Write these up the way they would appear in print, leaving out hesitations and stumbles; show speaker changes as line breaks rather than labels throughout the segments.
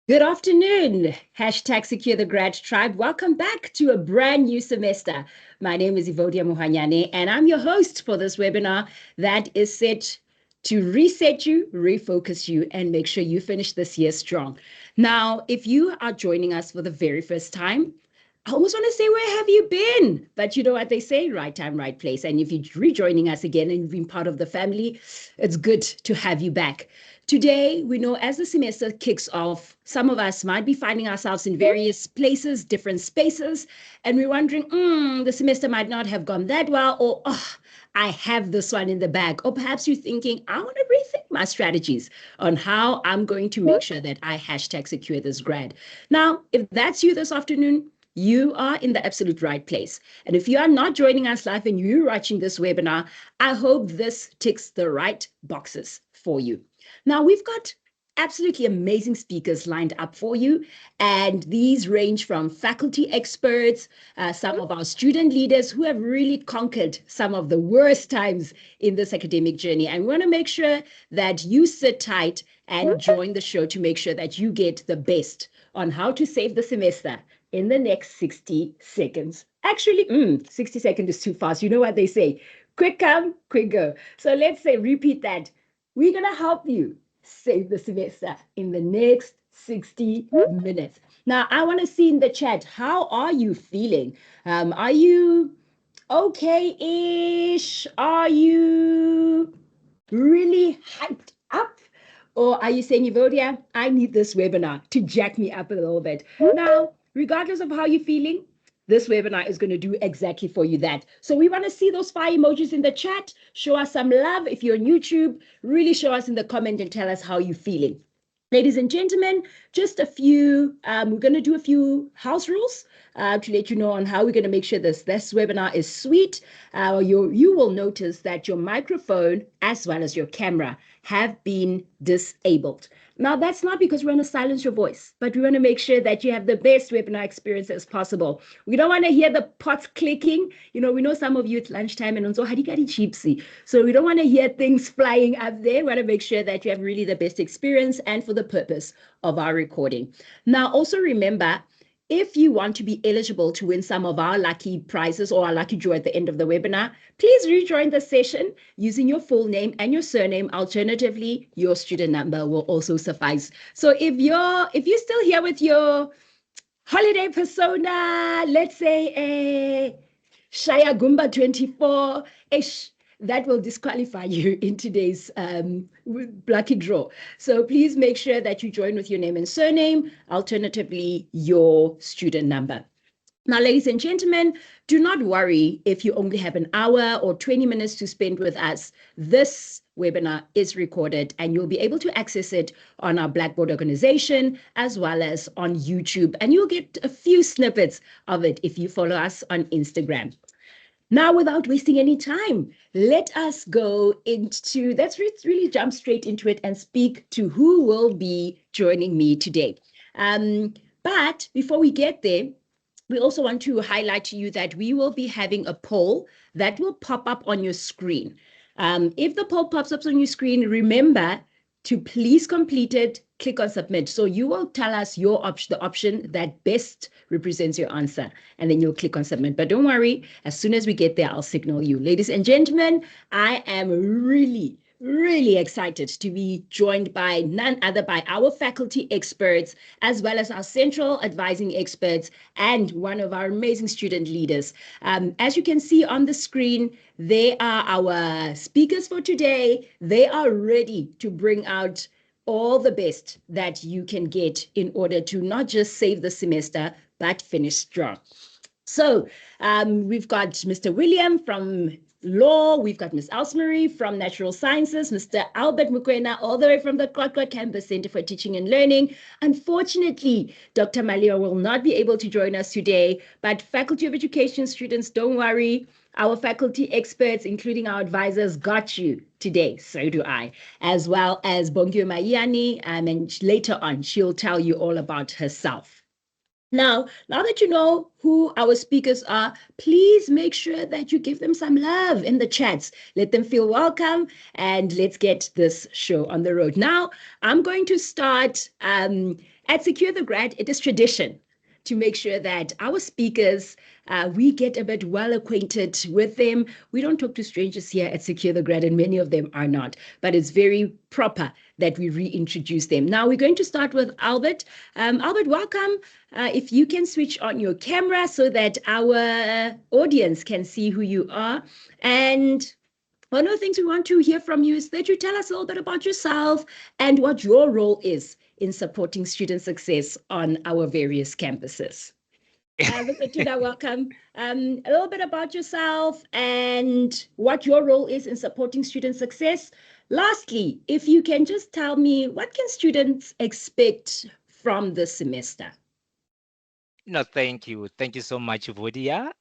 Good afternoon. Hashtag Secure the Grad Tribe. Welcome back to a brand new semester. My name is Evodia Muhanyane, and I'm your host for this webinar that is set to reset you, refocus you, and make sure you finish this year strong. Now, if you are joining us for the very first time, I almost want to say, where have you been? But you know what they say, right time, right place. And if you're rejoining us again and you've been part of the family, it's good to have you back. Today, we know as the semester kicks off, some of us might be finding ourselves in various places, different spaces, and we're wondering, the semester might not have gone that well, or, oh, I have this one in the bag. Or perhaps you're thinking, I want to rethink my strategies on how I'm going to make sure that I hashtag secure this grad. Now, if that's you this afternoon, you are in the absolute right place. And if you are not joining us live and you're watching this webinar, I hope this ticks the right boxes for you. Now, we've got absolutely amazing speakers lined up for you. And these range from faculty experts, some of our student leaders who have really conquered some of the worst times in this academic journey. And we want to make sure that you sit tight and join the show to make sure that you get the best on how to save the semester in the next 60 seconds. Actually, 60 seconds is too fast. You know what they say, quick come, quick go. So let's say, repeat that. We're going to help you save the semester in the next 60 minutes. Now, I want to see in the chat, how are you feeling? Are you okay-ish? Are you really hyped up? Or are you saying, Evodia, I need this webinar to jack me up a little bit? Now, regardless of how you're feeling, this webinar is going to do exactly for you that. So we want to see those fire emojis in the chat. Show us some love. If you're on YouTube, really show us in the comment and tell us how you're feeling. Ladies and gentlemen, just a few, we're going to do a few house rules to let you know on how we're going to make sure this webinar is sweet. You will notice that your microphone as well as your camera have been disabled. Now, that's not because we want to silence your voice, but we want to make sure that you have the best webinar experience as possible. We don't want to hear the pots clicking. You know, we know some of you at lunchtime and also hadikari cheapsy. So we don't want to hear things flying up there. We want to make sure that you have really the best experience and for the purpose of our recording. Now, also remember, if you want to be eligible to win some of our lucky prizes or our lucky draw at the end of the webinar, please rejoin the session using your full name and your surname. Alternatively, your student number will also suffice. So if you're still here with your holiday persona, let's say a Shaya Gumba 24-ish, that will disqualify you in today's lucky draw. So please make sure that you join with your name and surname, alternatively, your student number. Now, ladies and gentlemen, do not worry if you only have an hour or 20 minutes to spend with us. This webinar is recorded and you'll be able to access it on our Blackboard organization as well as on YouTube. And you'll get a few snippets of it if you follow us on Instagram. Now, without wasting any time, let us go into, let's really jump straight into it and speak to who will be joining me today. But before we get there, we also want to highlight to you that we will be having a poll that will pop up on your screen. If the poll pops up on your screen, remember to please complete it, click on submit. So you will tell us the option that best represents your answer, and then you'll click on submit. But don't worry, as soon as we get there, I'll signal you. Ladies and gentlemen, I am really excited to be joined by none other by our faculty experts, as well as our central advising experts and one of our amazing student leaders. As you can see on the screen, they are our speakers for today. They are ready to bring out all the best that you can get in order to not just save the semester, but finish strong. So we've got Mr. William from Law, we've got Ms. Elsmarie from Natural Sciences, Mr. Albert Mukwena, all the way from the KwaKwa Campus Center for Teaching and Learning. Unfortunately, Dr. Malia will not be able to join us today, but Faculty of Education students, don't worry. Our faculty experts, including our advisors, got you today. So do I, as well as Bongio Mayani, and later on, she'll tell you all about herself. Now that you know who our speakers are, please make sure that you give them some love in the chats. Let them feel welcome, and let's get this show on the road. Now, I'm going to start At Secure the Grad, it is tradition to make sure that our speakers, we get a bit well acquainted with them. We don't talk to strangers here at Secure the Grad, and many of them are not, but it's very proper that we reintroduce them. Now we're going to start with Albert. Albert, welcome. If you can switch on your camera so that our audience can see who you are. And one of the things we want to hear from you is that you tell us a little bit about yourself and what your role is in supporting student success on our various campuses. Mr. Tuna, welcome. A little bit about yourself and what your role is in supporting student success. Lastly, if you can just tell me, what can students expect from this semester?
No, thank you. Thank you so much, Vodia.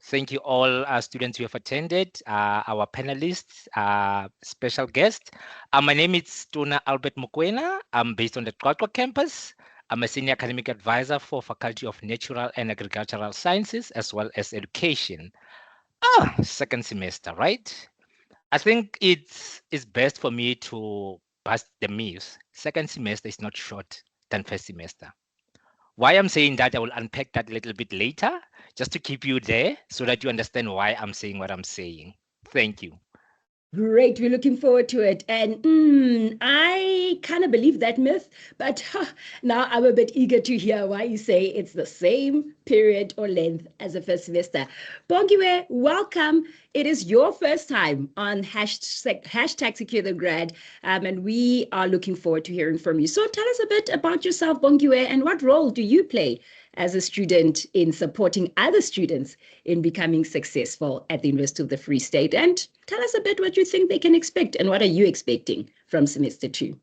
Thank you all students who have attended, our panelists, special guests. My name is Tuna Albert Mokoena. I'm based on the Qwaqwa campus. I'm a senior academic advisor for Faculty of Natural and Agricultural Sciences, as well as Education. Second semester, right? I think it's best for me to bust the myths. Second semester is not short than first semester. Why I'm saying that, I will unpack that a little bit later, just to keep you there so that you understand why I'm saying what I'm saying. Thank you.
Great, we're looking forward to it. And I kind of believe that myth, but now I'm a bit eager to hear why you say it's the same period or length as the first semester. Bongiwe, welcome. It is your first time on hashtag Secure the Grad, and we are looking forward to hearing from you. So tell us a bit about yourself, Bongiwe, and what role do you play as a student in supporting other students in becoming successful at the University of the Free State? And tell us a bit what you think they can expect and what are you expecting from semester 2?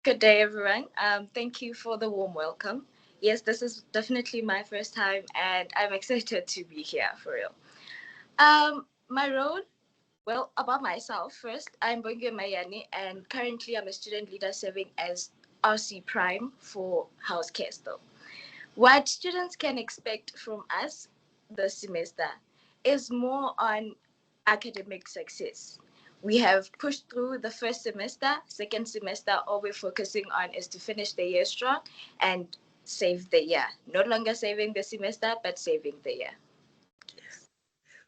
Good day, everyone. Thank you for the warm welcome. Yes, this is definitely my first time and I'm excited to be here for real. My role, well, about myself first, I'm Bongiwe Mayani and currently I'm a student leader serving as RC Prime for House Castle. What students can expect from us this semester is more on academic success. We have pushed through the first semester, second semester, all we're focusing on is to finish the year strong and save the year. No longer saving the semester, but saving the year.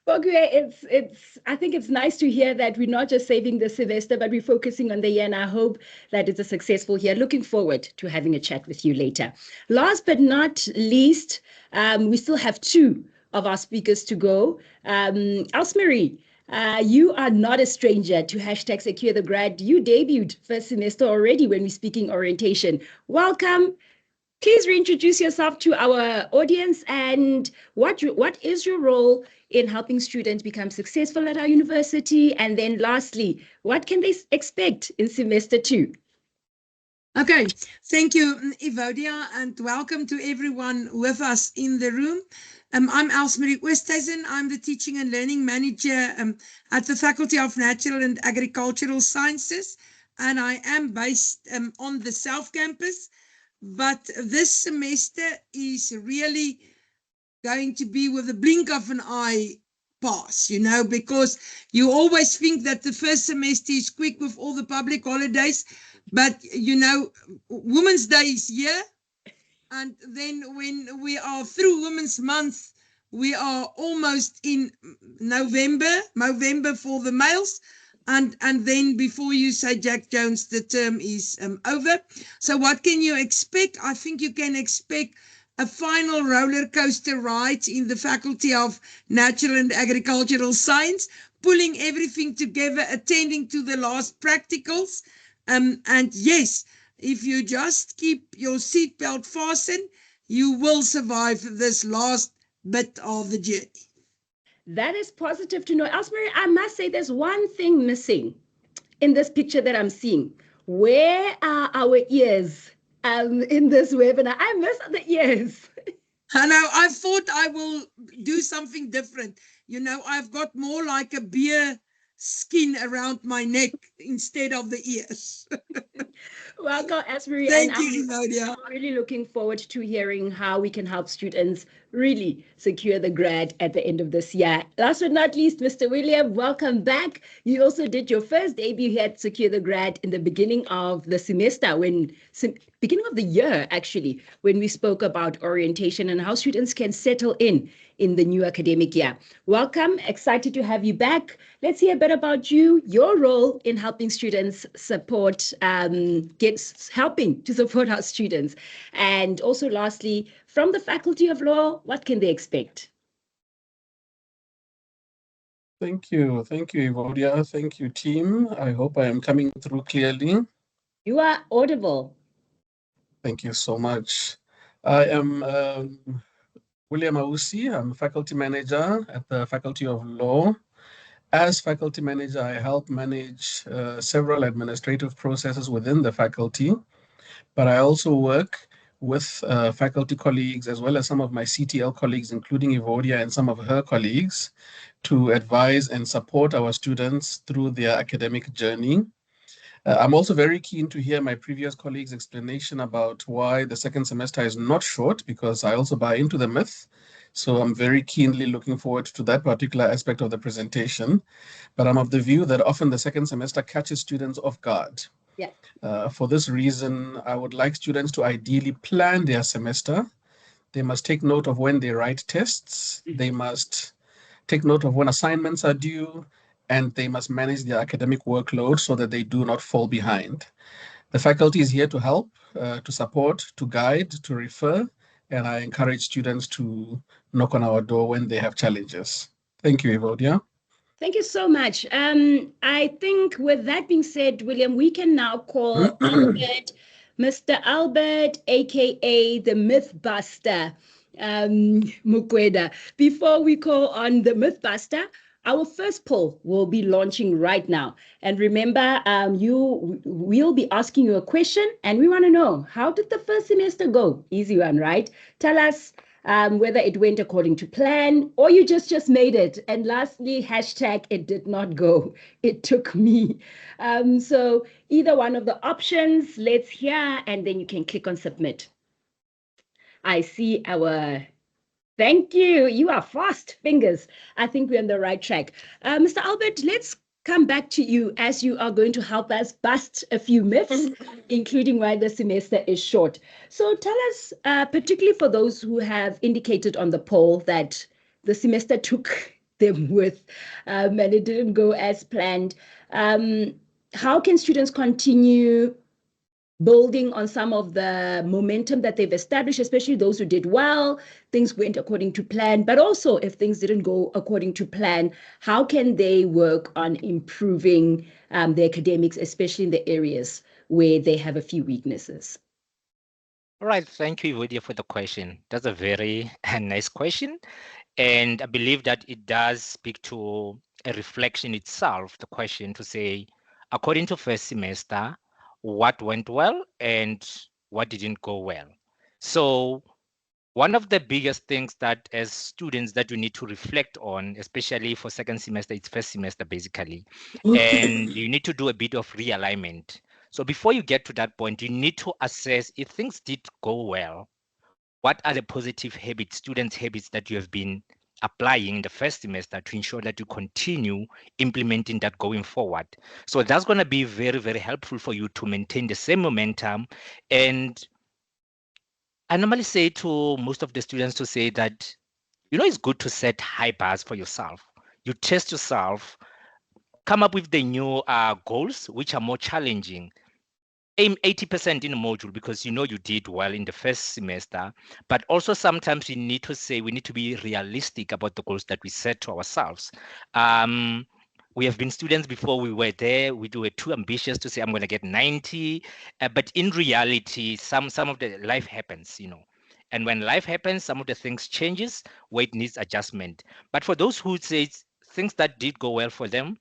Bongiwe, I think it's nice to hear that we're not just saving the semester, but we're focusing on the year, and I hope that it's a successful year. Looking forward to having a chat with you later. Last but not least, we still have 2 of our speakers to go. Elsmarie, you are not a stranger to hashtag Secure the Grad. You debuted first semester already when we're speaking orientation. Welcome. Please reintroduce yourself to our audience and what is your role in helping students become successful at our university? And then lastly, what can they expect in semester 2?
Okay, thank you, Evodia, and welcome to everyone with us in the room. I'm Elsmarie Oosthuizen. I'm the Teaching and Learning Manager at the Faculty of Natural and Agricultural Sciences, and I am based on the South Campus. But this semester is really going to be with a blink of an eye pass, you know, because you always think that the first semester is quick with all the public holidays, but, you know, Women's Day is here. And then when we are through Women's Month, we are almost in November for the males. And then before you say Jack Jones, the term is over. So what can you expect? I think you can expect a final roller coaster ride in the Faculty of Natural and Agricultural Science, pulling everything together, attending to the last practicals. And yes, if you just keep your seatbelt fastened, you will survive this last bit of the journey.
That is positive to know. Elsmarie, I must say there's one thing missing in this picture that I'm seeing. Where are our ears in this webinar? I miss the ears.
I know, I thought I will do something different. You know, I've got more like a beer skin around my neck instead of the ears.
Welcome, Elsmarie.
Thank you, Evodia.
I'm really looking forward to hearing how we can help students really secure the grad at the end of this year. Last but not least, Mr. William, welcome back. You also did your first debut here at Secure the Grad in the beginning of the semester, beginning of the year, actually, when we spoke about orientation and how students can settle in the new academic year. Welcome, excited to have you back. Let's hear a bit about you, your role in helping students support, helping to support our students. And also lastly, from the Faculty of Law, what can they expect?
Thank you, Evodia. Thank you, team. I hope I am coming through clearly.
You are audible.
Thank you so much. I am William Ausi. I'm faculty manager at the Faculty of Law. As faculty manager, I help manage several administrative processes within the faculty, but I also work with faculty colleagues as well as some of my CTL colleagues, including Evodia and some of her colleagues, to advise and support our students through their academic journey. I'm also very keen to hear my previous colleagues' explanation about why the second semester is not short, because I also buy into the myth. So I'm very keenly looking forward to that particular aspect of the presentation. But I'm of the view that often the second semester catches students off guard.
Yeah.
For this reason, I would like students to ideally plan their semester. They must take note of when they write tests. They must take note of when assignments are due, and they must manage their academic workload so that they do not fall behind. The faculty is here to help, to support, to guide, to refer, and I encourage students to knock on our door when they have challenges. Thank you, Evodia.
Thank you so much. I think with that being said, William, we can now call Albert, Mr. Albert, aka the Mythbuster, Mukweda. Before we call on the Mythbuster, our first poll will be launching right now. And remember, we'll be asking you a question, and we want to know, how did the first semester go? Easy one, right? Tell us whether it went according to plan or you just made it. And lastly, hashtag it did not go. It took me. So either one of the options, let's hear, and then you can click on submit. I see our... Thank you. You are fast fingers. I think we're on the right track. Mr. Albert, let's come back to you as you are going to help us bust a few myths, including why the semester is short. So tell us, particularly for those who have indicated on the poll that the semester took them with and it didn't go as planned, how can students continue building on some of the momentum that they've established, especially those who did well, things went according to plan, but also if things didn't go according to plan, how can they work on improving their academics, especially in the areas where they have a few weaknesses?
All right, thank you, Evodia, for the question. That's a very nice question. And I believe that it does speak to a reflection itself, the question to say, according to first semester, what went well and what didn't go well. So one of the biggest things that as students that we need to reflect on, especially for second semester, it's first semester basically, and you need to do a bit of realignment. So before you get to that point, you need to assess if things did go well, what are the positive habits, students' habits that you have been applying in the first semester to ensure that you continue implementing that going forward. So that's going to be very, very helpful for you to maintain the same momentum. And I normally say to most of the students to say that, it's good to set high bars for yourself. You test yourself, come up with the new goals, which are more challenging. Aim 80% in a module because you did well in the first semester, but also sometimes we need to be realistic about the goals that we set to ourselves. We have been students before we were there. We were too ambitious to say I'm going to get 90, but in reality, some of the life happens, and when life happens, some of the things changes where it needs adjustment. But for those who say things that did go well for them,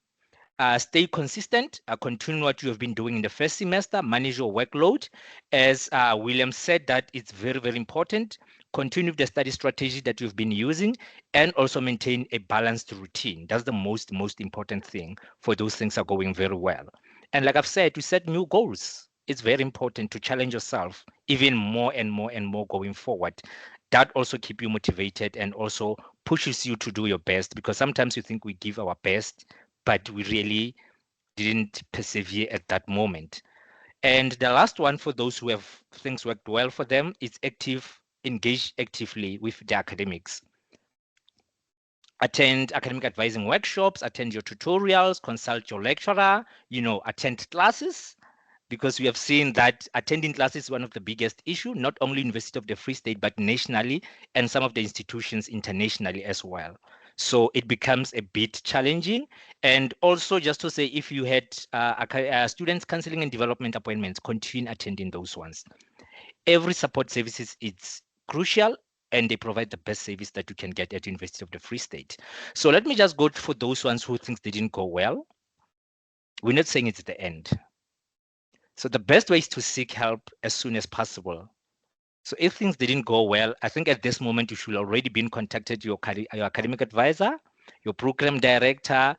stay consistent, continue what you have been doing in the first semester, manage your workload. As William said, that it's very, very important. Continue the study strategy that you've been using and also maintain a balanced routine. That's the most important thing for those things are going very well. And like I've said, to set new goals. It's very important to challenge yourself even more and more going forward. that also keep you motivated and also pushes you to do your best, because sometimes you think we give our best, but we really didn't persevere at that moment. And the last one, for those who have things worked well for them, is engage actively with the academics. Attend academic advising workshops, attend your tutorials, consult your lecturer, attend classes, because we have seen that attending classes is one of the biggest issue, not only University of the Free State, but nationally, and some of the institutions internationally as well. So it becomes a bit challenging. And also, just to say, if you had students counseling and development appointments, continue attending those ones. Every support services is crucial, and they provide the best service that you can get at University of the Free State. So let me just go for those ones who think they didn't go well. We're not saying it's the end. So the best way is to seek help as soon as possible. So if things didn't go well, I think at this moment you should already been contacted your academic advisor, your program director,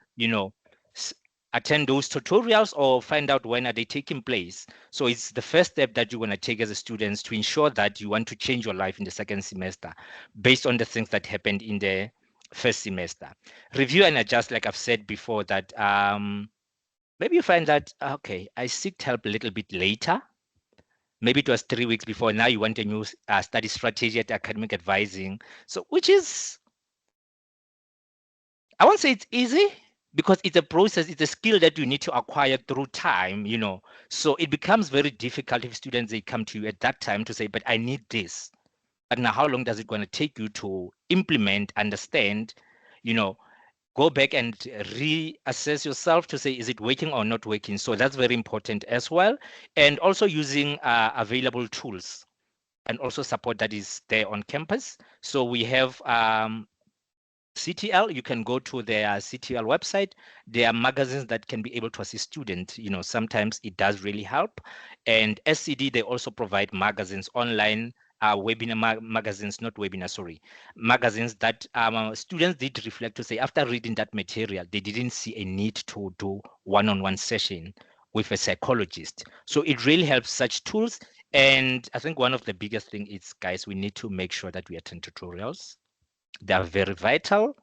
attend those tutorials or find out when are they taking place. So it's the first step that you want to take as a student to ensure that you want to change your life in the second semester based on the things that happened in the first semester. Review and adjust, like I've said before, that maybe you find that, okay, I seeked help a little bit later. Maybe it was 3 weeks before. Now you want a new study strategy at academic advising. So, which is, I won't say it's easy, because it's a process, it's a skill that you need to acquire through time, So it becomes very difficult if students, they come to you at that time to say, but I need this. But now how long does it going to take you to implement, understand, go back and reassess yourself to say, is it working or not working? So that's very important as well. And also using available tools and also support that is there on campus. So we have CTL, you can go to their CTL website. There are magazines that can be able to assist students. Sometimes it does really help. And SCD, they also provide magazines online, webinar magazines, not webinar, sorry, magazines that students did reflect to say, after reading that material, they didn't see a need to do one-on-one session with a psychologist. So it really helps such tools. And I think one of the biggest thing is, guys, we need to make sure that we attend tutorials. They are very vital,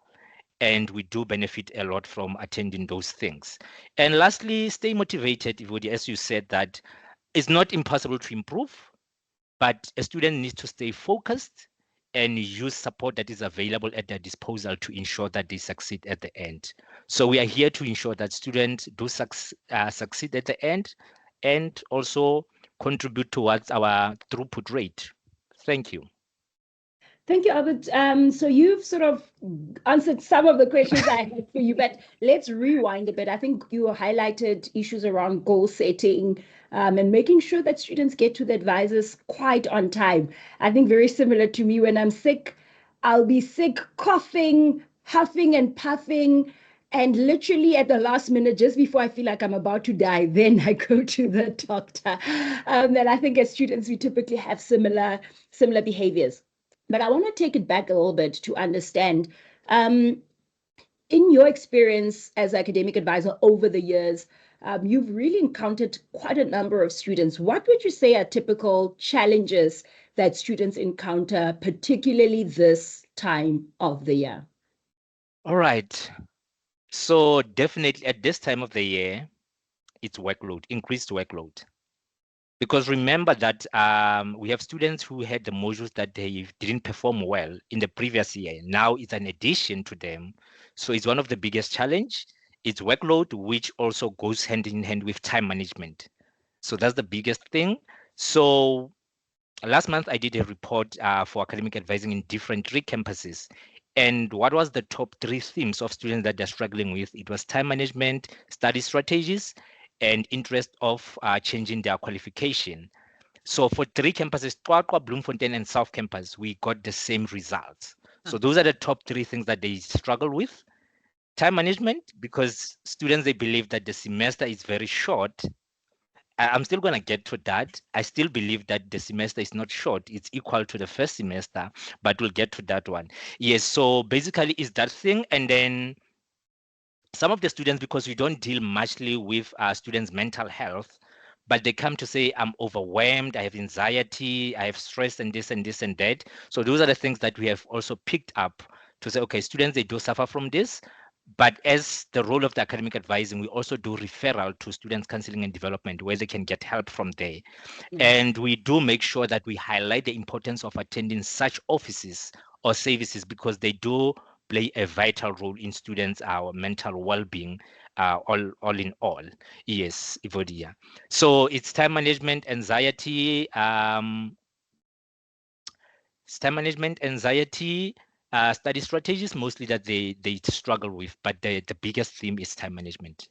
and we do benefit a lot from attending those things. And lastly, stay motivated, Ivodi, as you said, that it's not impossible to improve, but a student needs to stay focused and use support that is available at their disposal to ensure that they succeed at the end. So we are here to ensure that students do succeed at the end, and also contribute towards our throughput rate. Thank you.
Thank you, Albert. So you've sort of answered some of the questions I had for you, but let's rewind a bit. I think you highlighted issues around goal setting and making sure that students get to the advisors quite on time. I think very similar to me, when I'm sick, I'll be sick, coughing, huffing and puffing, and literally at the last minute, just before I feel like I'm about to die, then I go to the doctor. And I think as students, we typically have similar behaviors. But I want to take it back a little bit to understand, in your experience as academic advisor over the years, you've really encountered quite a number of students. What would you say are typical challenges that students encounter, particularly this time of the year?
All right. So definitely at this time of the year, it's workload, increased workload. Because remember that we have students who had the modules that they didn't perform well in the previous year. Now it's an addition to them. So it's one of the biggest challenge. It's workload, which also goes hand in hand with time management. So that's the biggest thing. So last month I did a report for academic advising in different 3 campuses. And what was the top 3 themes of students that they're struggling with? It was time management, study strategies, and interest of changing their qualification. So for 3 campuses, QwaQwa, Bloemfontein, and South Campus, we got the same results. So those are the top 3 things that they struggle with. Time management, because students, they believe that the semester is very short. I'm still going to get to that. I still believe that the semester is not short. It's equal to the first semester, but we'll get to that one. Yes, so basically it's that thing. And then some of the students, because we don't deal muchly with students' mental health, but they come to say, I'm overwhelmed, I have anxiety, I have stress and this and this and that. So those are the things that we have also picked up to say, okay, students, they do suffer from this, but as the role of the academic advising, we also do referral to students counseling and development where they can get help from there. And we do make sure that we highlight the importance of attending such offices or services because they do play a vital role in students' our mental well-being, all in all. Yes, Evodia. So it's time management, anxiety, study strategies mostly that they struggle with, but the biggest theme is time management.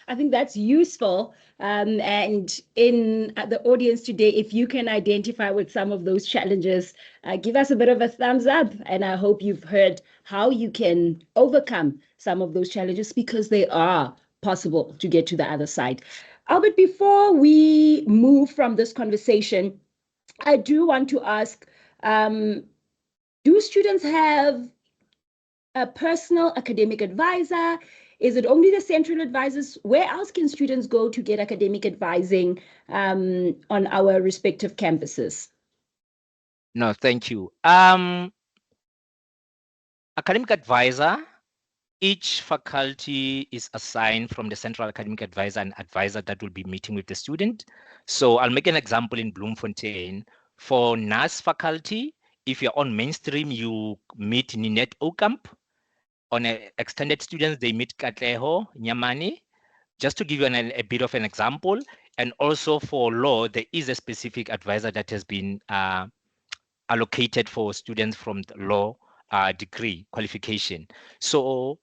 I think that's useful. And in the audience today, if you can identify with some of those challenges, give us a bit of a thumbs up. And I hope you've heard how you can overcome some of those challenges because they are possible to get to the other side. Albert, before we move from this conversation, I do want to ask, do students have a personal academic advisor? Is it only the central advisors? Where else can students go to get academic advising on our respective campuses?
No, thank you. Academic advisor, each faculty is assigned from the central academic advisor and advisor that will be meeting with the student. So I'll make an example in Bloemfontein. For NAS faculty, if you're on mainstream, you meet Ninette Okamp. On extended students, they meet Katleho Nyamani, just to give you a bit of an example. And also for law, there is a specific advisor that has been allocated for students from the law degree qualification. So,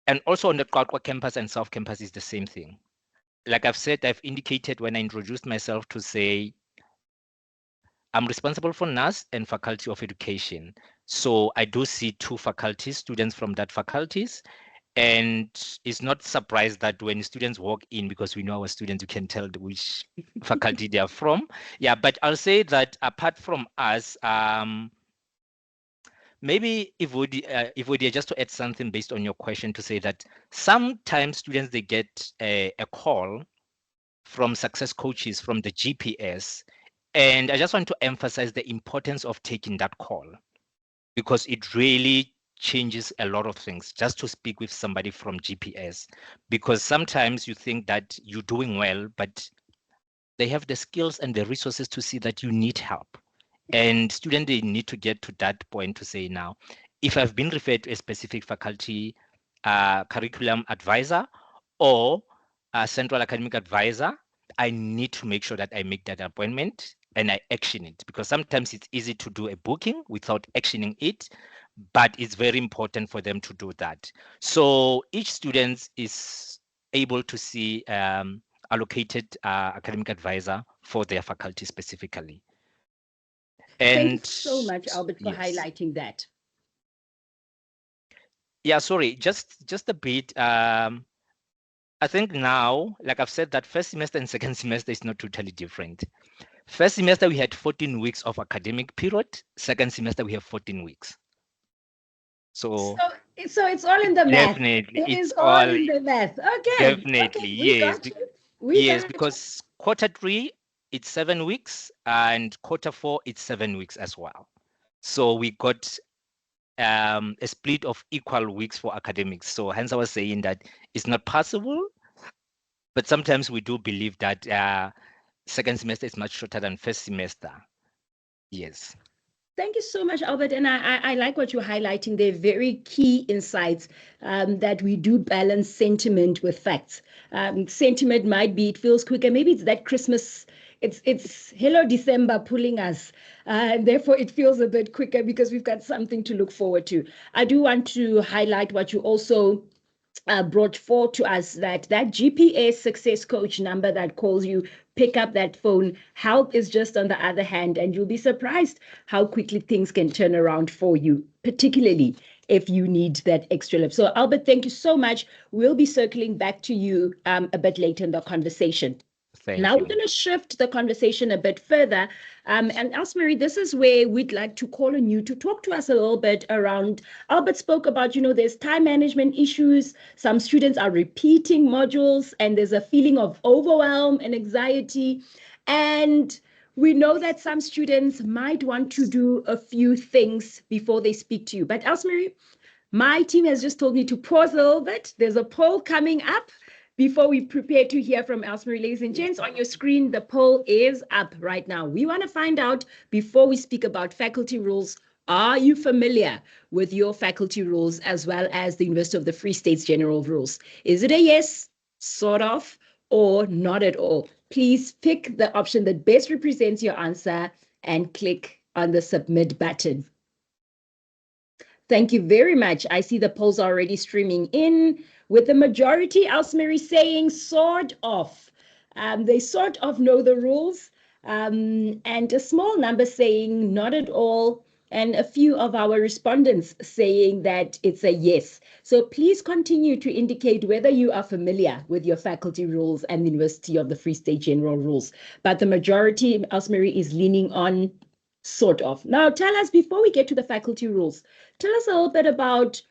and also on the Qwaqwa campus and South campus is the same thing. Like I've said, I've indicated when I introduced myself to say, I'm responsible for NAS and Faculty of Education. So I do see two faculties, students from that faculties. And it's not surprised that when students walk in, because we know our students, you can tell which faculty they are from. Yeah, but I'll say that apart from us, maybe Evodia, just to add something based on your question to say that sometimes students, they get a call from success coaches from the GPS. And I just want to emphasize the importance of taking that call because it really changes a lot of things just to speak with somebody from GPS, because sometimes you think that you're doing well, but they have the skills and the resources to see that you need help. And students, they need to get to that point to say, now, if I've been referred to a specific faculty curriculum advisor or a central academic advisor, I need to make sure that I make that appointment and I action it, because sometimes it's easy to do a booking without actioning it, but it's very important for them to do that. So each student is able to see allocated academic advisor for their faculty specifically. And
thank you so much, Albert, for highlighting that.
Yeah, sorry, just a bit. I think now, like I've said, that first semester and second semester is not totally different. First semester, we had 14 weeks of academic period. Second semester, we have 14 weeks. So
it's all in the math.
Definitely.
It is all in the math. Okay.
Definitely,
okay,
yes. Because quarter 3, it's 7 weeks, and quarter 4, it's 7 weeks as well. So we got a split of equal weeks for academics. So hence I was saying that it's not possible, but sometimes we do believe that second semester is much shorter than first semester. Yes.
Thank you so much, Albert. And I like what you're highlighting. They're very key insights that we do balance sentiment with facts. Sentiment might be, it feels quicker. Maybe it's that Christmas, it's Hello December pulling us. And therefore, it feels a bit quicker because we've got something to look forward to. I do want to highlight what you also brought forth to us, that GPS success coach number that calls you, pick up that phone. Help is just on the other hand, and you'll be surprised how quickly things can turn around for you, particularly if you need that extra lift. So Albert, thank you so much. We'll be circling back to you a bit later in the conversation.
Thank
Now
you.
we're going to shift the conversation a bit further. And Elsemarie, this is where we'd like to call on you to talk to us a little bit around, Albert spoke about, there's time management issues. Some students are repeating modules and there's a feeling of overwhelm and anxiety. And we know that some students might want to do a few things before they speak to you. But Elsemarie, my team has just told me to pause a little bit. There's a poll coming up before we prepare to hear from Elsemarie. Ladies and gents, on your screen, the poll is up right now. We want to find out, before we speak about faculty rules, are you familiar with your faculty rules as well as the University of the Free State's general rules? Is it a yes, sort of, or not at all? Please pick the option that best represents your answer and click on the submit button. Thank you very much. I see the polls are already streaming in, with the majority, Elsemarie, saying sort of. They sort of know the rules, and a small number saying not at all, and a few of our respondents saying that it's a yes. So please continue to indicate whether you are familiar with your faculty rules and the University of the Free State general rules. But the majority, Elsemarie, is leaning on sort of. Now, tell us, before we get to the faculty rules, tell us a little bit about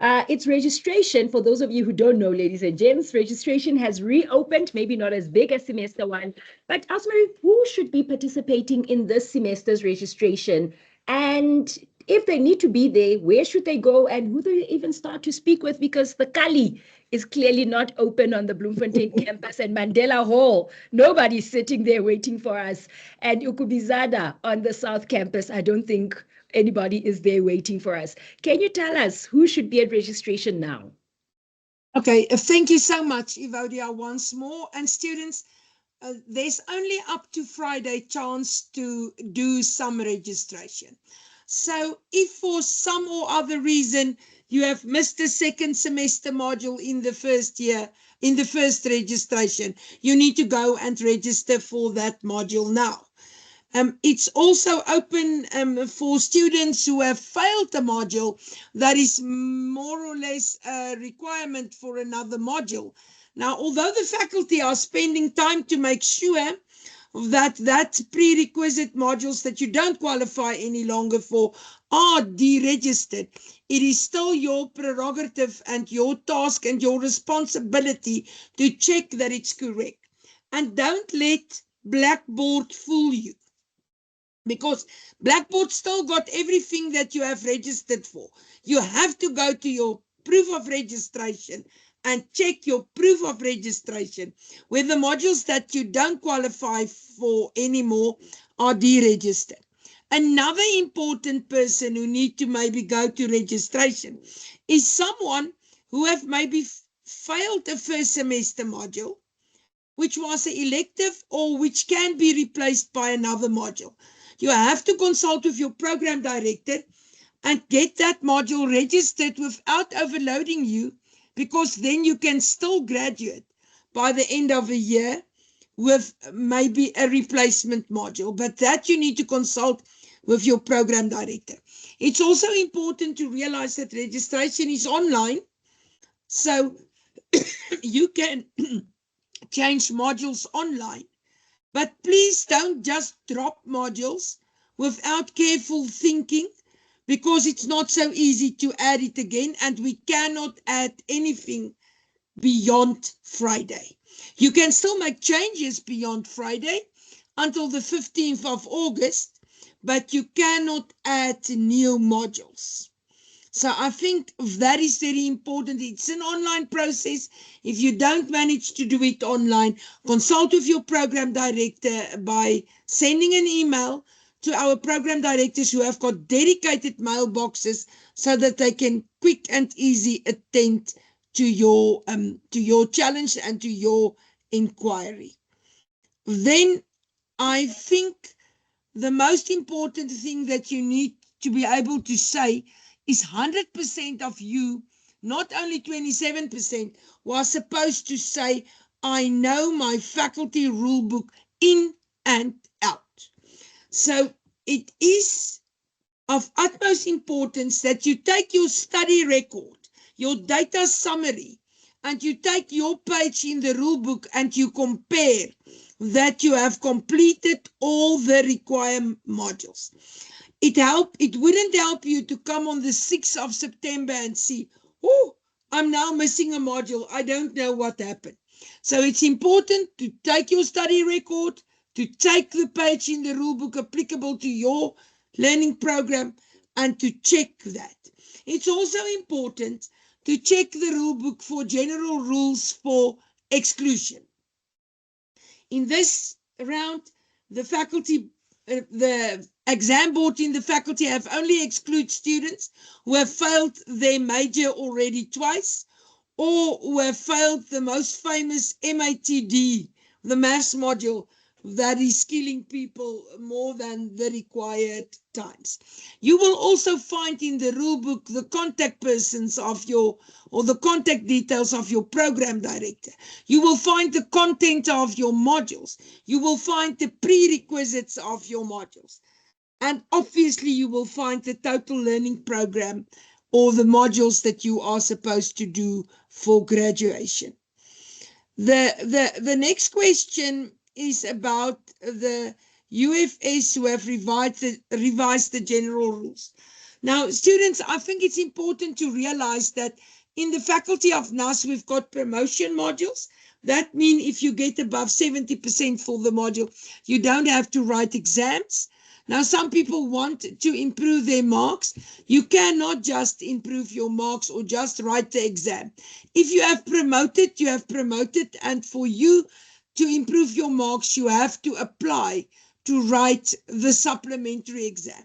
its registration. For those of you who don't know, ladies and gents, registration has reopened, maybe not as big as semester one, but Elsemarie, who should be participating in this semester's registration? And if they need to be there, where should they go and who do they even start to speak with? Because the Kali is clearly not open on the Bloemfontein campus, and Mandela Hall, nobody's sitting there waiting for us. And Ukubizada on the South campus, I don't think anybody is there waiting for us. Can you tell us who should be at registration now?
Okay, thank you so much, Evodia, once more. And students, there's only up to Friday chance to do some registration. So if for some or other reason you have missed the second semester module in the first year, in the first registration, you need to go and register for that module now. It's also open for students who have failed a module that is more or less a requirement for another module. Now, although the faculty are spending time to make sure that prerequisite modules that you don't qualify any longer for are deregistered, it is still your prerogative and your task and your responsibility to check that it's correct. And don't let Blackboard fool you, because Blackboard still got everything that you have registered for. You have to go to your proof of registration and check your proof of registration where the modules that you don't qualify for anymore are deregistered. Another important person who need to maybe go to registration is someone who have maybe failed a first semester module, which was an elective or which can be replaced by another module. You have to consult with your program director and get that module registered without overloading you, because then you can still graduate by the end of a year with maybe a replacement module. But that you need to consult with your program director. It's also important to realize that registration is online, so you can change modules online. But please don't just drop modules without careful thinking, because it's not so easy to add it again, and we cannot add anything beyond Friday. You can still make changes beyond Friday until the 15th of August, but you cannot add new modules. So I think that is very important. It's an online process. If you don't manage to do it online, consult with your program director by sending an email to our program directors who have got dedicated mailboxes so that they can quick and easy attend to your challenge and to your inquiry. Then I think the most important thing that you need to be able to say is 100% of you, not only 27%, was supposed to say, I know my faculty rule book in and out. So it is of utmost importance that you take your study record, your data summary, and you take your page in the rule book and you compare that you have completed all the required modules. It wouldn't help you to come on the 6th of September and see, oh, I'm now missing a module. I don't know what happened. So it's important to take your study record, to take the page in the rulebook applicable to your learning program, and to check that. It's also important to check the rulebook for general rules for exclusion. In this round, the exam board in the faculty have only excluded students who have failed their major already twice, or who have failed the most famous MATD, the maths module, that is killing people more than the required times. You will also find in the rulebook the contact persons of your, or the contact details of your program director. You will find the content of your modules. You will find the prerequisites of your modules. And obviously you will find the total learning program or the modules that you are supposed to do for graduation. The next question is about the UFS who have revised the general rules. Now, students, I think it's important to realize that in the Faculty of NAS, we've got promotion modules. That means if you get above 70% for the module, you don't have to write exams. Now, some people want to improve their marks. You cannot just improve your marks or just write the exam. If you have promoted, you have promoted, and for you to improve your marks, you have to apply to write the supplementary exam.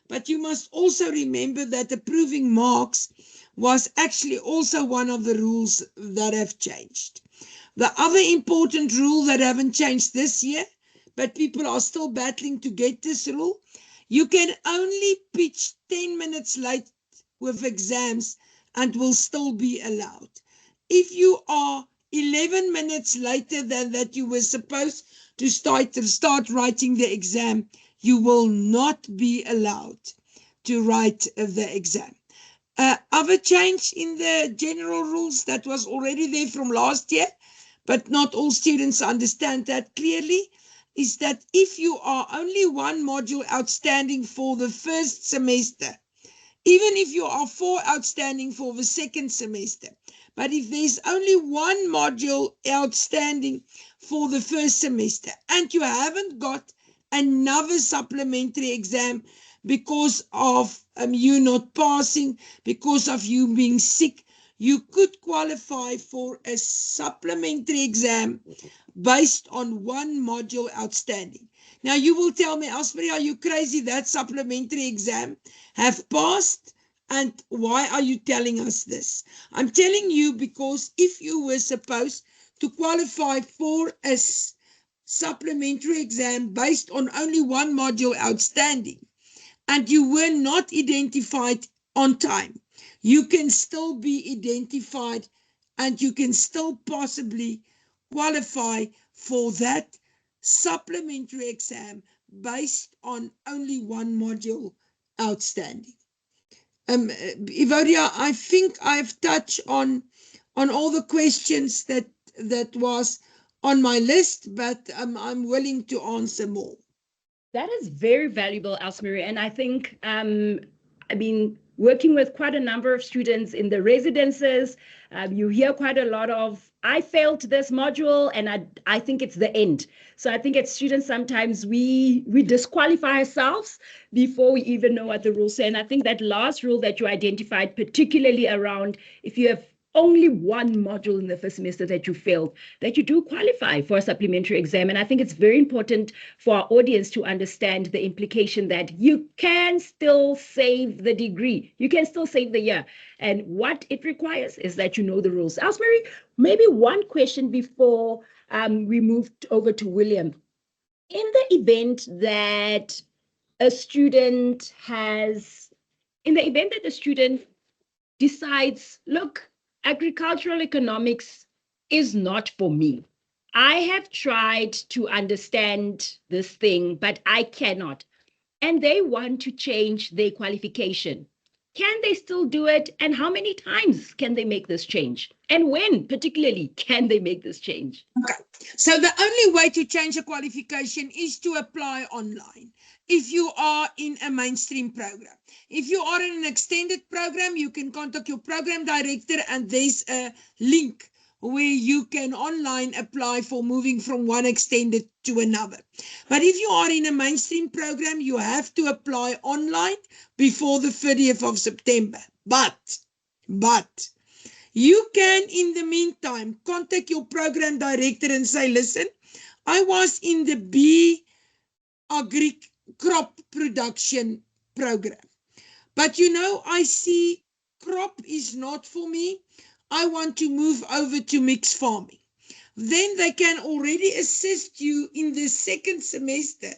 But you must also remember that approving marks was actually also one of the rules that have changed. The other important rule that haven't changed this year, but people are still battling to get this rule, you can only pitch 10 minutes late with exams and will still be allowed. If you are 11 minutes later than that you were supposed to start writing the exam, you will not be allowed to write the exam. Other change in the general rules that was already there from last year, but not all students understand that clearly, is that if you are only one module outstanding for the first semester, even if you are 4 outstanding for the second semester, but if there's only one module outstanding for the first semester and you haven't got another supplementary exam because of you not passing, because of you being sick, you could qualify for a supplementary exam based on one module outstanding. Now you will tell me, Asbury, are you crazy? That supplementary exam have passed? And why are you telling us this? I'm telling you because if you were supposed to qualify for a supplementary exam based on only one module outstanding, and you were not identified on time, you can still be identified and you can still possibly qualify for that supplementary exam based on only one module outstanding. Evodia, I think I've touched on all the questions that was on my list, but I'm willing to answer more.
That is very valuable, Elsmarie. And I think, working with quite a number of students in the residences, you hear quite a lot of, I failed this module and I think it's the end. So I think as students, sometimes we disqualify ourselves before we even know what the rules say. And I think that last rule that you identified, particularly around if you have only one module in the first semester that you failed, that you do qualify for a supplementary exam. And I think it's very important for our audience to understand the implication that you can still save the degree. You can still save the year. And what it requires is that you know the rules. Elsmarie, maybe one question before we move over to William. In the event that a student decides, look, agricultural economics is not for me. I have tried to understand this thing, but I cannot. And they want to change their qualification. Can they still do it? And how many times can they make this change? And when, particularly, can they make this change?
Okay. So the only way to change a qualification is to apply online. If you are in a mainstream program. If you are in an extended program, you can contact your program director and there's a link where you can online apply for moving from one extended to another. But if you are in a mainstream program, you have to apply online before the 30th of September. But you can, in the meantime, contact your program director and say, listen, I was in the B Agri crop production program. But I see crop is not for me. I want to move over to mixed farming. Then they can already assist you in the second semester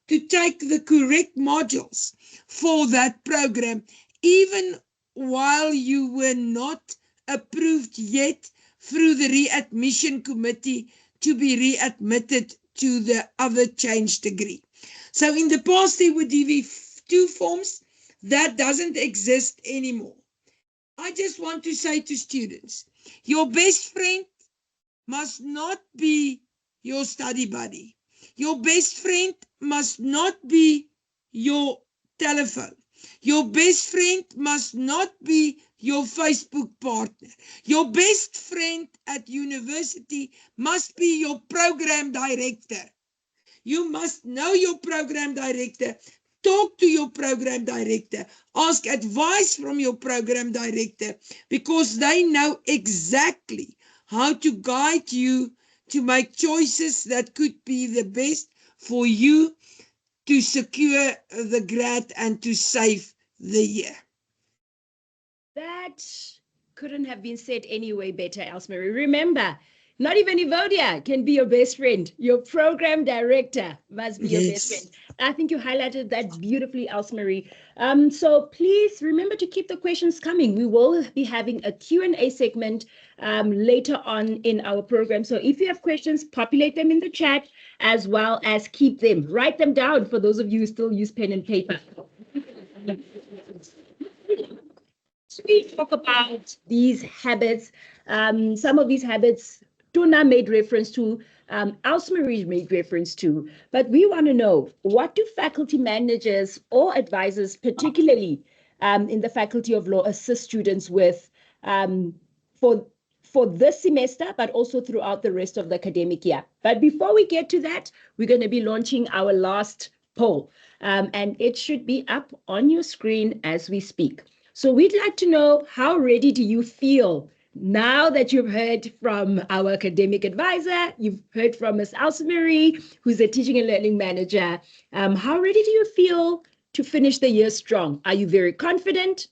to take the correct modules for that program, even while you were not approved yet through the readmission committee to be readmitted to the other change degree. So in the past, there were DV2 forms. That doesn't exist anymore. I just want to say to students, your best friend must not be your study buddy. Your best friend must not be your telephone. Your best friend must not be your Facebook partner. Your best friend at university must be your program director. You must know your program director. Talk to your program director. Ask advice from your program director because they know exactly how to guide you to make choices that could be the best for you to secure the grad and to save the year.
That couldn't have been said any way better, Elsmarie. Remember, not even Evodia can be your best friend. Your program director must be your best friend. I think you highlighted that beautifully, Elsmarie. So please remember to keep the questions coming. We will be having a Q&A segment later on in our program. So if you have questions, populate them in the chat as well as keep them. Write them down for those of you who still use pen and paper. We talk about these habits. Some of these habits Tuna made reference to, Elsmarie made reference to, but we want to know, what do faculty managers or advisors, particularly in the Faculty of Law, assist students with for this semester, but also throughout the rest of the academic year? But before we get to that, we're going to be launching our last poll, and it should be up on your screen as we speak. So we'd like to know, how ready do you feel now that you've heard from our academic advisor, you've heard from Ms. Elsmarie, who's a teaching and learning manager. How ready do you feel to finish the year strong? Are you very confident?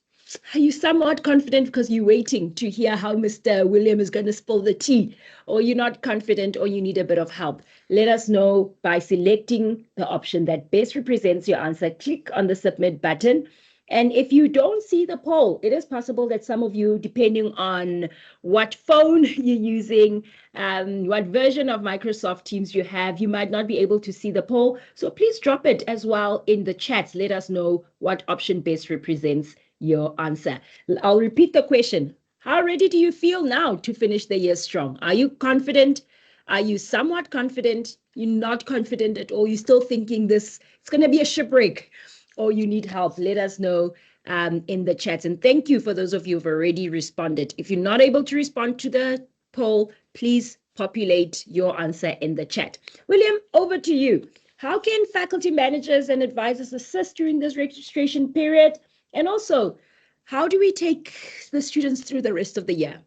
Are you somewhat confident because you're waiting to hear how Mr. William is going to spill the tea? Or you're not confident, or you need a bit of help? Let us know by selecting the option that best represents your answer. Click on the submit button. And if you don't see the poll, it is possible that some of you, depending on what phone you're using, what version of Microsoft Teams you have, you might not be able to see the poll. So please drop it as well in the chat. Let us know what option best represents your answer. I'll repeat the question. How ready do you feel now to finish the year strong? Are you confident? Are you somewhat confident? You're not confident at all? You're still thinking it's going to be a shipwreck? Or you need help? Let us know in the chat. And thank you for those of you who've already responded. If you're not able to respond to the poll, please populate your answer in the chat. William, over to you. How can faculty managers and advisors assist during this registration period? And also, how do we take the students through the rest of the year?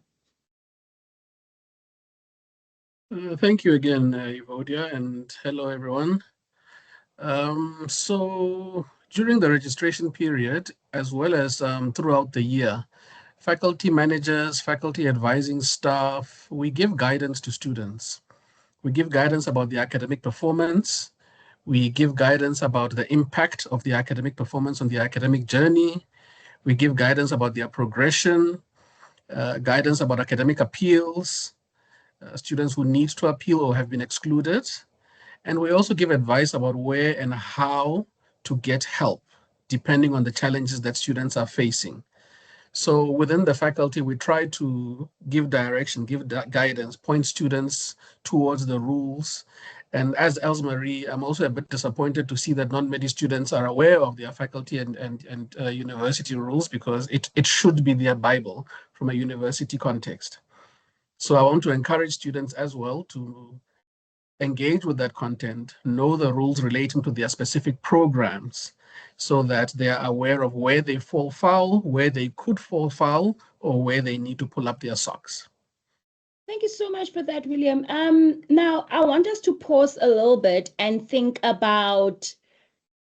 Thank you again, Evodia, and hello, everyone. So during the registration period, as well as throughout the year, faculty managers, faculty advising staff, we give guidance to students. We give guidance about the academic performance. We give guidance about the impact of the academic performance on the academic journey. We give guidance about their progression, guidance about academic appeals, students who need to appeal or have been excluded. And we also give advice about where and how to get help, depending on the challenges that students are facing. So within the faculty, we try to give direction, give guidance, point students towards the rules. And as Elsmarie, I'm also a bit disappointed to see that not many students are aware of their faculty and university rules, because it should be their Bible from a university context. So I want to encourage students as well to engage with that content, know the rules relating to their specific programs, so that they are aware of where they fall foul, where they could fall foul, or where they need to pull up their socks.
Thank you so much for that, William. Now, I want us to pause a little bit and think about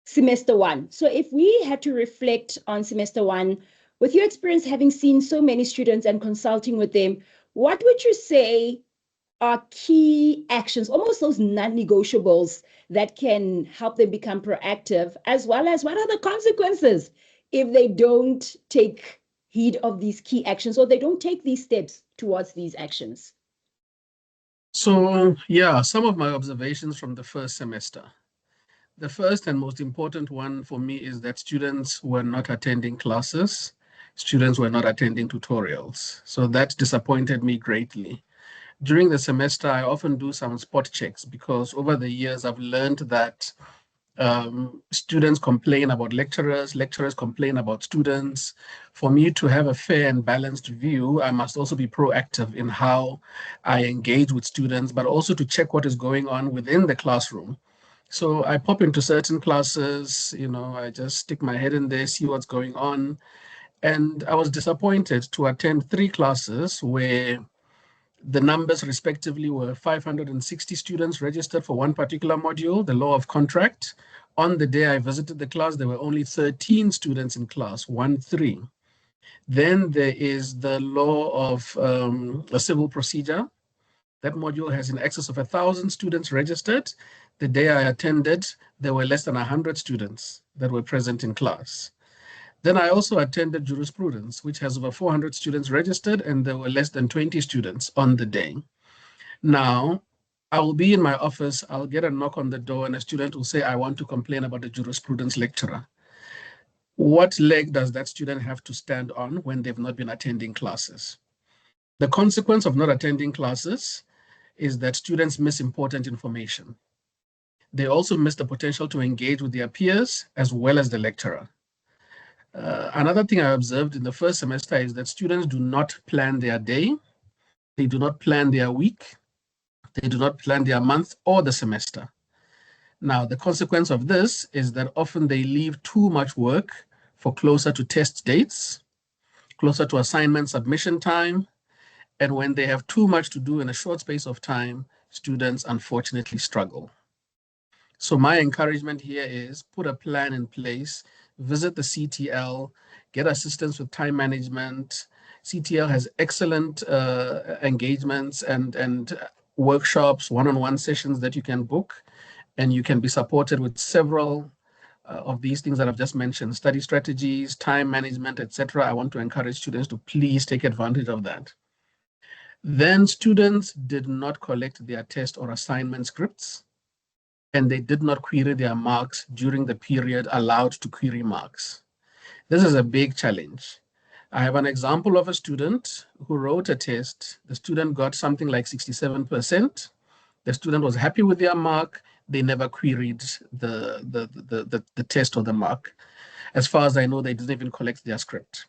semester one. So if we had to reflect on semester one, with your experience having seen so many students and consulting with them, what would you say are key actions, almost those non-negotiables that can help them become proactive, as well as what are the consequences if they don't take heed of these key actions or they don't take these steps towards these actions?
So yeah, some of my observations from the first semester. The first and most important one for me is that students were not attending classes. Students were not attending tutorials. So that disappointed me greatly. During the semester, I often do some spot checks, because over the years, I've learned that students complain about lecturers, lecturers complain about students. For me to have a fair and balanced view, I must also be proactive in how I engage with students, but also to check what is going on within the classroom. So I pop into certain classes, I just stick my head in there, see what's going on. And I was disappointed to attend 3 classes where the numbers respectively were 560 students registered for one particular module, the law of contract. On the day I visited the class, there were only 13 students in class, 1-3. Then there is the law of a civil procedure. That module has in excess of 1,000 students registered. The day I attended, there were less than 100 students that were present in class. Then I also attended jurisprudence, which has over 400 students registered, and there were less than 20 students on the day. Now, I will be in my office, I'll get a knock on the door, and a student will say, I want to complain about the jurisprudence lecturer. What leg does that student have to stand on when they've not been attending classes? The consequence of not attending classes is that students miss important information. They also miss the potential to engage with their peers as well as the lecturer. Another thing I observed in the first semester is that students do not plan their day, they do not plan their week, they do not plan their month or the semester. Now, the consequence of this is that often they leave too much work for closer to test dates, closer to assignment submission time, and when they have too much to do in a short space of time, students unfortunately struggle. So my encouragement here is put a plan in place, visit the CTL, get assistance with time management. CTL has excellent engagements and workshops, one-on-one sessions that you can book, and you can be supported with several of these things that I've just mentioned, study strategies, time management, etc. I want to encourage students to please take advantage of that. Then students did not collect their test or assignment scripts, and they did not query their marks during the period allowed to query marks. This is a big challenge. I have an example of a student who wrote a test. The student got something like 67%. The student was happy with their mark. They never queried the test or the mark. As far as I know, they didn't even collect their script.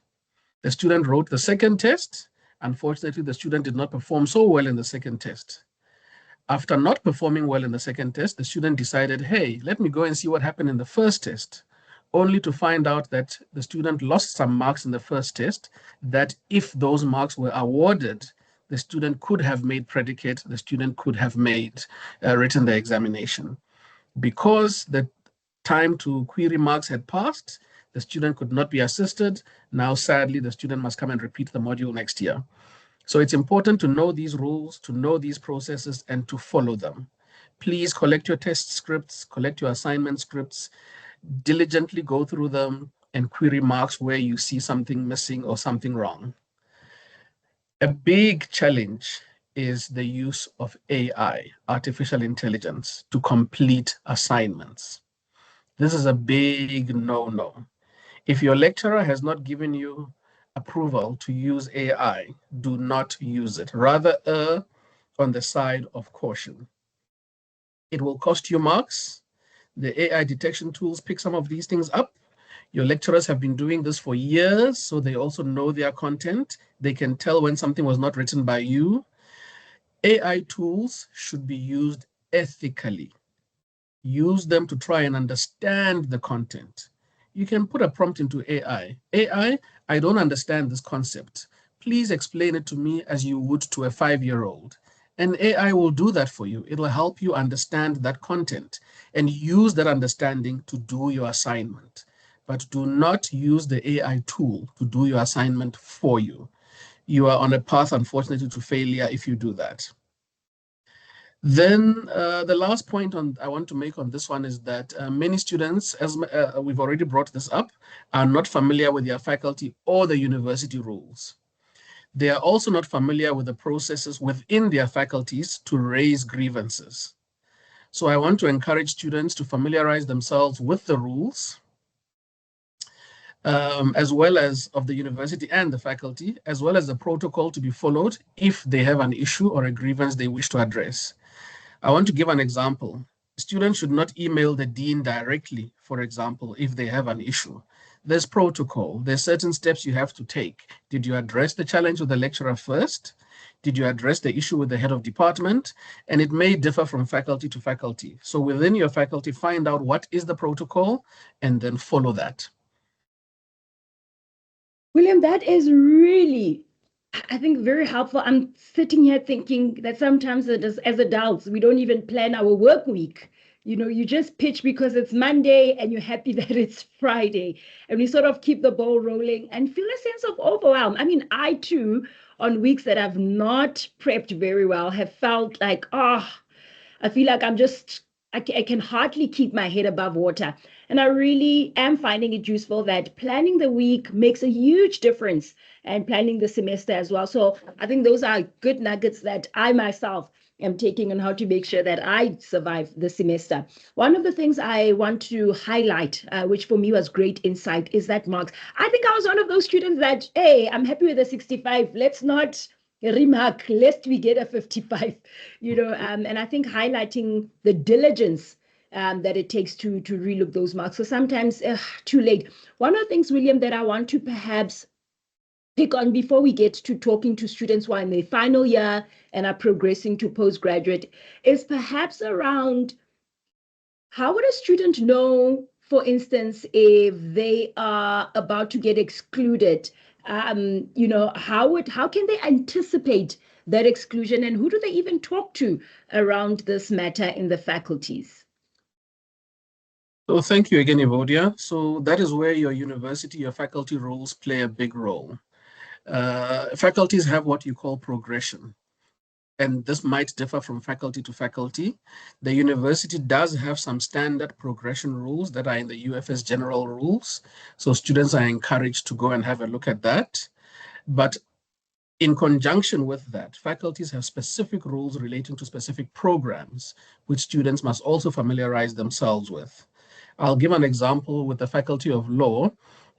The student wrote the second test. Unfortunately, the student did not perform so well in the second test. After not performing well in the second test, the student decided, hey, let me go and see what happened in the first test, only to find out that the student lost some marks in the first test, that if those marks were awarded, the student could have made predicate, the student could have made written the examination. Because the time to query marks had passed, the student could not be assisted. Now, sadly, the student must come and repeat the module next year. So it's important to know these rules, to know these processes, and to follow them. Please collect your test scripts, collect your assignment scripts, diligently go through them and query marks where you see something missing or something wrong. A big challenge is the use of AI, artificial intelligence, to complete assignments. This is a big no-no. If your lecturer has not given you approval to use AI, do not use it. Rather err on the side of caution. It will cost you marks. The AI detection tools pick some of these things up. Your lecturers have been doing this for years, so they also know their content. They can tell when something was not written by you. AI tools should be used ethically. Use them to try and understand the content. You can put a prompt into AI. AI, I don't understand this concept. Please explain it to me as you would to a 5-year-old. And AI will do that for you. It'll help you understand that content and use that understanding to do your assignment. But do not use the AI tool to do your assignment for you. You are on a path, unfortunately, to failure if you do that. Then the last point I want to make on this one is that many students, as we've already brought this up, are not familiar with their faculty or the university rules. They are also not familiar with the processes within their faculties to raise grievances. So I want to encourage students to familiarize themselves with the rules, as well as of the university and the faculty, as well as the protocol to be followed if they have an issue or a grievance they wish to address. I want to give an example. Students should not email the dean directly, for example, if they have an issue. There's protocol. There's certain steps you have to take. Did you address the challenge with the lecturer first? Did you address the issue with the head of department? And it may differ from faculty to faculty. So within your faculty, find out what is the protocol and then follow that.
William, that is really, I think, very helpful. I'm sitting here thinking that sometimes as adults, we don't even plan our work week. You know, you just pitch because it's Monday and you're happy that it's Friday. And we sort of keep the ball rolling and feel a sense of overwhelm. I mean, I too, on weeks that I've not prepped very well, have felt like, I feel like I can hardly keep my head above water. And I really am finding it useful that planning the week makes a huge difference, and planning the semester as well. So I think those are good nuggets that I myself am taking on how to make sure that I survive the semester. One of the things I want to highlight, which for me was great insight, is that marks. I think I was one of those students that, hey, I'm happy with a 65. Let's not remark lest we get a 55, and I think highlighting the diligence that it takes to relook those marks. So sometimes too late. One of the things, William, that I want to perhaps pick on before we get to talking to students who are in their final year and are progressing to postgraduate is perhaps around how would a student know, for instance, if they are about to get excluded? How can they anticipate that exclusion, and who do they even talk to around this matter in the faculties?
So thank you again, Evodia. So that is where your university, your faculty roles play a big role. Faculties have what you call progression, and this might differ from faculty to faculty. The university does have some standard progression rules that are in the UFS general rules. So students are encouraged to go and have a look at that. But in conjunction with that, faculties have specific rules relating to specific programs, which students must also familiarize themselves with. I'll give an example with the Faculty of Law.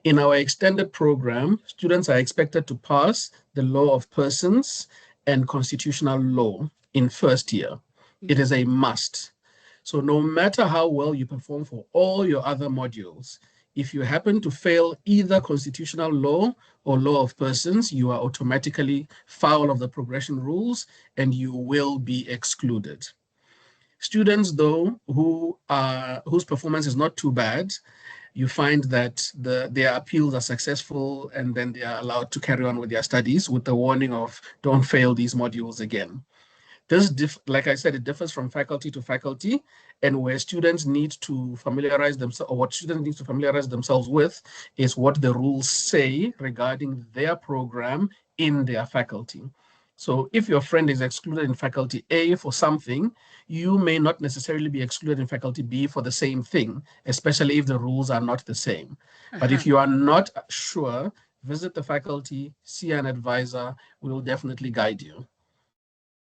In our extended program, students are expected to pass the law of persons and constitutional law in first year. It is a must. So no matter how well you perform for all your other modules, if you happen to fail either constitutional law or law of persons, you are automatically foul of the progression rules and you will be excluded. Students, though, whose performance is not too bad, you find that their appeals are successful and then they are allowed to carry on with their studies with the warning of don't fail these modules again. This, like I said, it differs from faculty to faculty, and where students need to familiarize themselves, or what students need to familiarize themselves with, is what the rules say regarding their program in their faculty. So if your friend is excluded in faculty A for something, you may not necessarily be excluded in faculty B for the same thing, especially if the rules are not the same. But if you are not sure, visit the faculty, see an advisor, we will definitely guide you.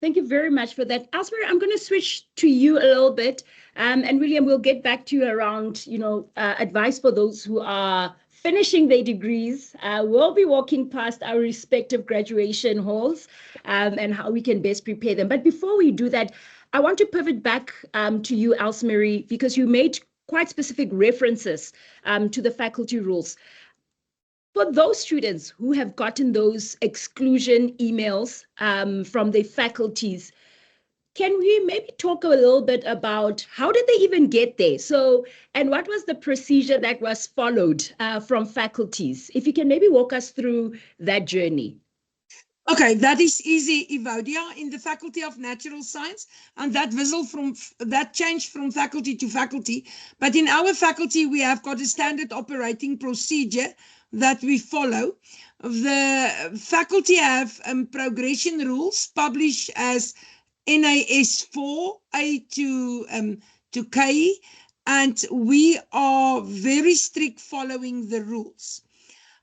Thank you very much for that. Asmir, I'm going to switch to you a little bit. And William, we'll get back to you around, advice for those who are finishing their degrees will be walking past our respective graduation halls and how we can best prepare them. But before we do that, I want to pivot back to you, Elsmarie, because you made quite specific references to the faculty rules. For those students who have gotten those exclusion emails from their faculties, can we maybe talk a little bit about how did they even get there? So, and what was the procedure that was followed from faculties? If you can maybe walk us through that journey.
Okay, that is easy, Evodia, in the Faculty of Natural Science, and that changed from faculty to faculty. But in our faculty, we have got a standard operating procedure that we follow. The faculty have progression rules published as NAS 4 A to K, and we are very strict following the rules.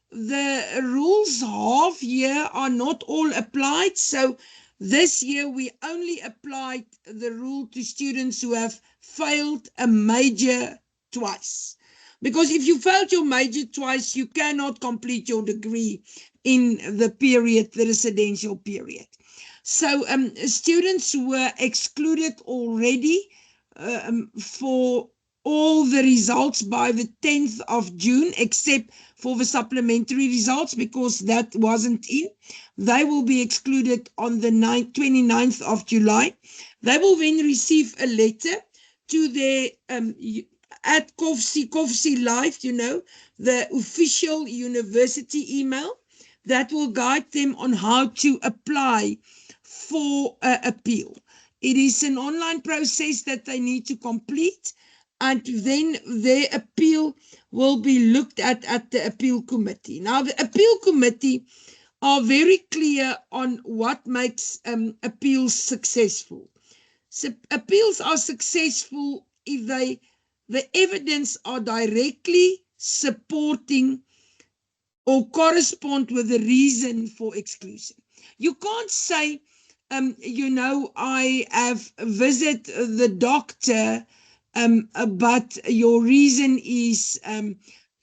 The rules half year are not all applied, so this year we only applied the rule to students who have failed a major twice. Because if you failed your major twice, you cannot complete your degree in the period, the residential period. So students were excluded already for all the results by the 10th of June, except for the supplementary results, because that wasn't in. They will be excluded on the 29th of July. They will then receive a letter to their, at COFSI Live, the official university email that will guide them on how to apply for appeal. It is an online process that they need to complete, and then their appeal will be looked at the appeal committee. Now, the appeal committee are very clear on what makes appeals successful. So appeals are successful if the evidence are directly supporting or correspond with the reason for exclusion. You can't say, I have visited the doctor, but your reason is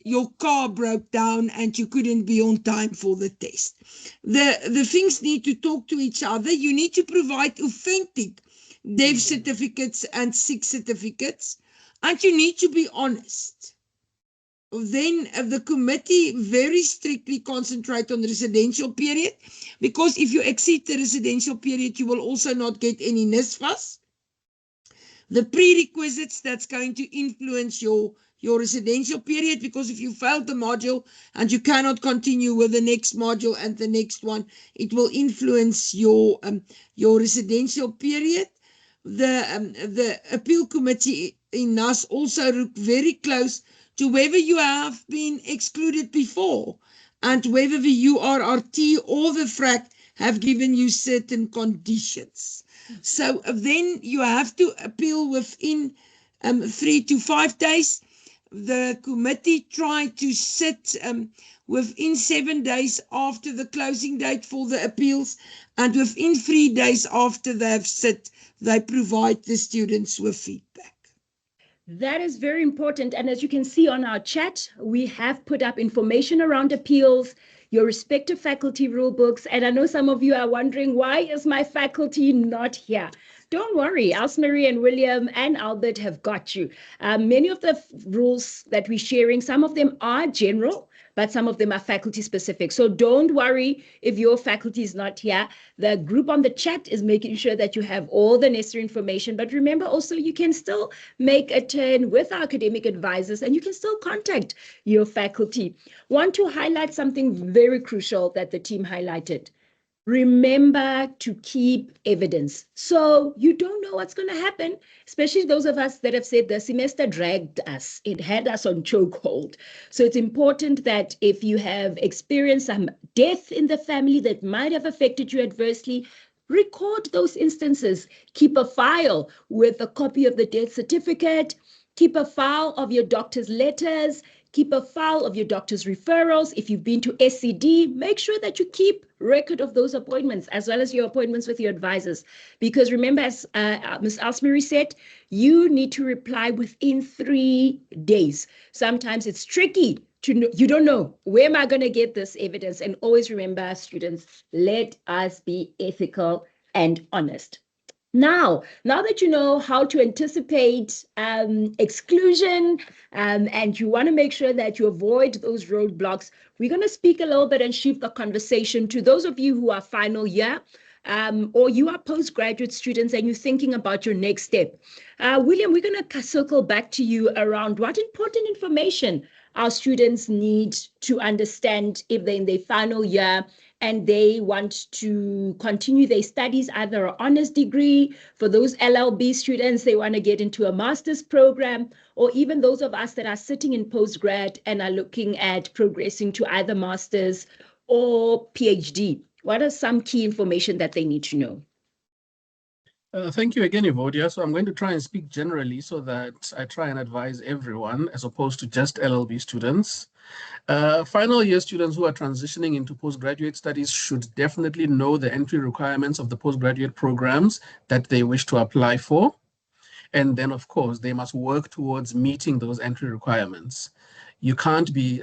your car broke down and you couldn't be on time for the test. The things need to talk to each other. You need to provide authentic dev certificates and SIG certificates, and you need to be honest. Then the committee very strictly concentrate on the residential period, because if you exceed the residential period, you will also not get any NSFAS. The prerequisites that's going to influence your residential period, because if you failed the module and you cannot continue with the next module and the next one, it will influence your residential period. The appeal committee in NAS also look very close to whether you have been excluded before and whether the URRT or the FRAC have given you certain conditions. So then you have to appeal within 3 to 5 days. The committee tried to sit within 7 days after the closing date for the appeals, and within 3 days after they have sit, they provide the students with feedback.
That is very important. And as you can see on our chat, we have put up information around appeals, your respective faculty rule books. And I know some of you are wondering, why is my faculty not here? Don't worry, Elsmarie and William and Albert have got you. Many of the rules that we're sharing, some of them are general, but some of them are faculty specific. So don't worry if your faculty is not here. The group on the chat is making sure that you have all the necessary information. But remember also, you can still make a turn with our academic advisors and you can still contact your faculty. Want to highlight something very crucial that the team highlighted. Remember to keep evidence. So you don't know what's going to happen, especially those of us that have said the semester dragged us. It had us on chokehold. So it's important that if you have experienced some death in the family that might have affected you adversely, record those instances. Keep a file with a copy of the death certificate. Keep a file of your doctor's letters. Keep a file of your doctor's referrals. If you've been to SCD, make sure that you keep record of those appointments as well as your appointments with your advisors. Because remember, as Ms. Alsmery said, you need to reply within 3 days. Sometimes it's tricky to know, you don't know, where am I going to get this evidence? And always remember, students, let us be ethical and honest. Now that you know how to anticipate exclusion and you want to make sure that you avoid those roadblocks, we're going to speak a little bit and shift the conversation to those of you who are final year or you are postgraduate students and you're thinking about your next step. William, we're going to circle back to you around what important information our students need to understand if they're in their final year and they want to continue their studies, either an honors degree. For those LLB students, they want to get into a master's program, or even those of us that are sitting in postgrad and are looking at progressing to either master's or PhD. What are some key information that they need to know?
Thank you again, Evodia. So I'm going to try and speak generally so that I try and advise everyone as opposed to just LLB students. Final year students who are transitioning into postgraduate studies should definitely know the entry requirements of the postgraduate programs that they wish to apply for. And then, of course, they must work towards meeting those entry requirements. You can't be,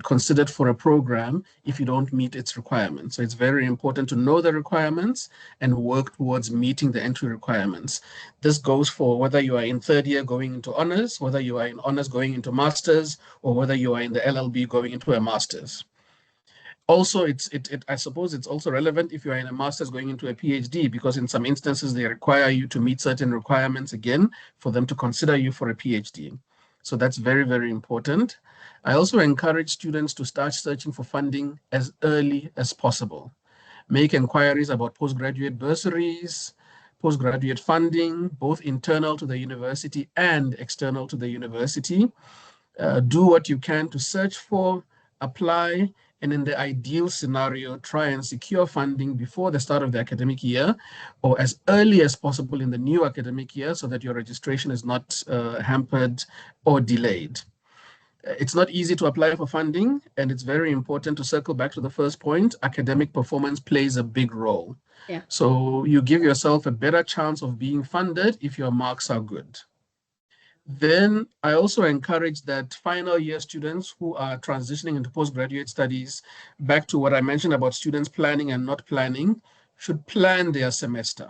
considered for a program if you don't meet its requirements. So it's very important to know the requirements and work towards meeting the entry requirements. This goes for whether you are in third year going into honors, whether you are in honors going into masters, or whether you are in the LLB going into a master's. Also, I suppose it's also relevant if you are in a master's going into a PhD, because in some instances they require you to meet certain requirements again for them to consider you for a PhD. So that's very, very important. I also encourage students to start searching for funding as early as possible. Make inquiries about postgraduate bursaries, postgraduate funding, both internal to the university and external to the university. Do what you can to search for, apply, and in the ideal scenario, try and secure funding before the start of the academic year or as early as possible in the new academic year so that your registration is not hampered or delayed. It's not easy to apply for funding, and it's very important to circle back to the first point. Academic performance plays a big role.
Yeah.
So you give yourself a better chance of being funded if your marks are good. Then I also encourage that final year students who are transitioning into postgraduate studies, back to what I mentioned about students planning and not planning, should plan their semester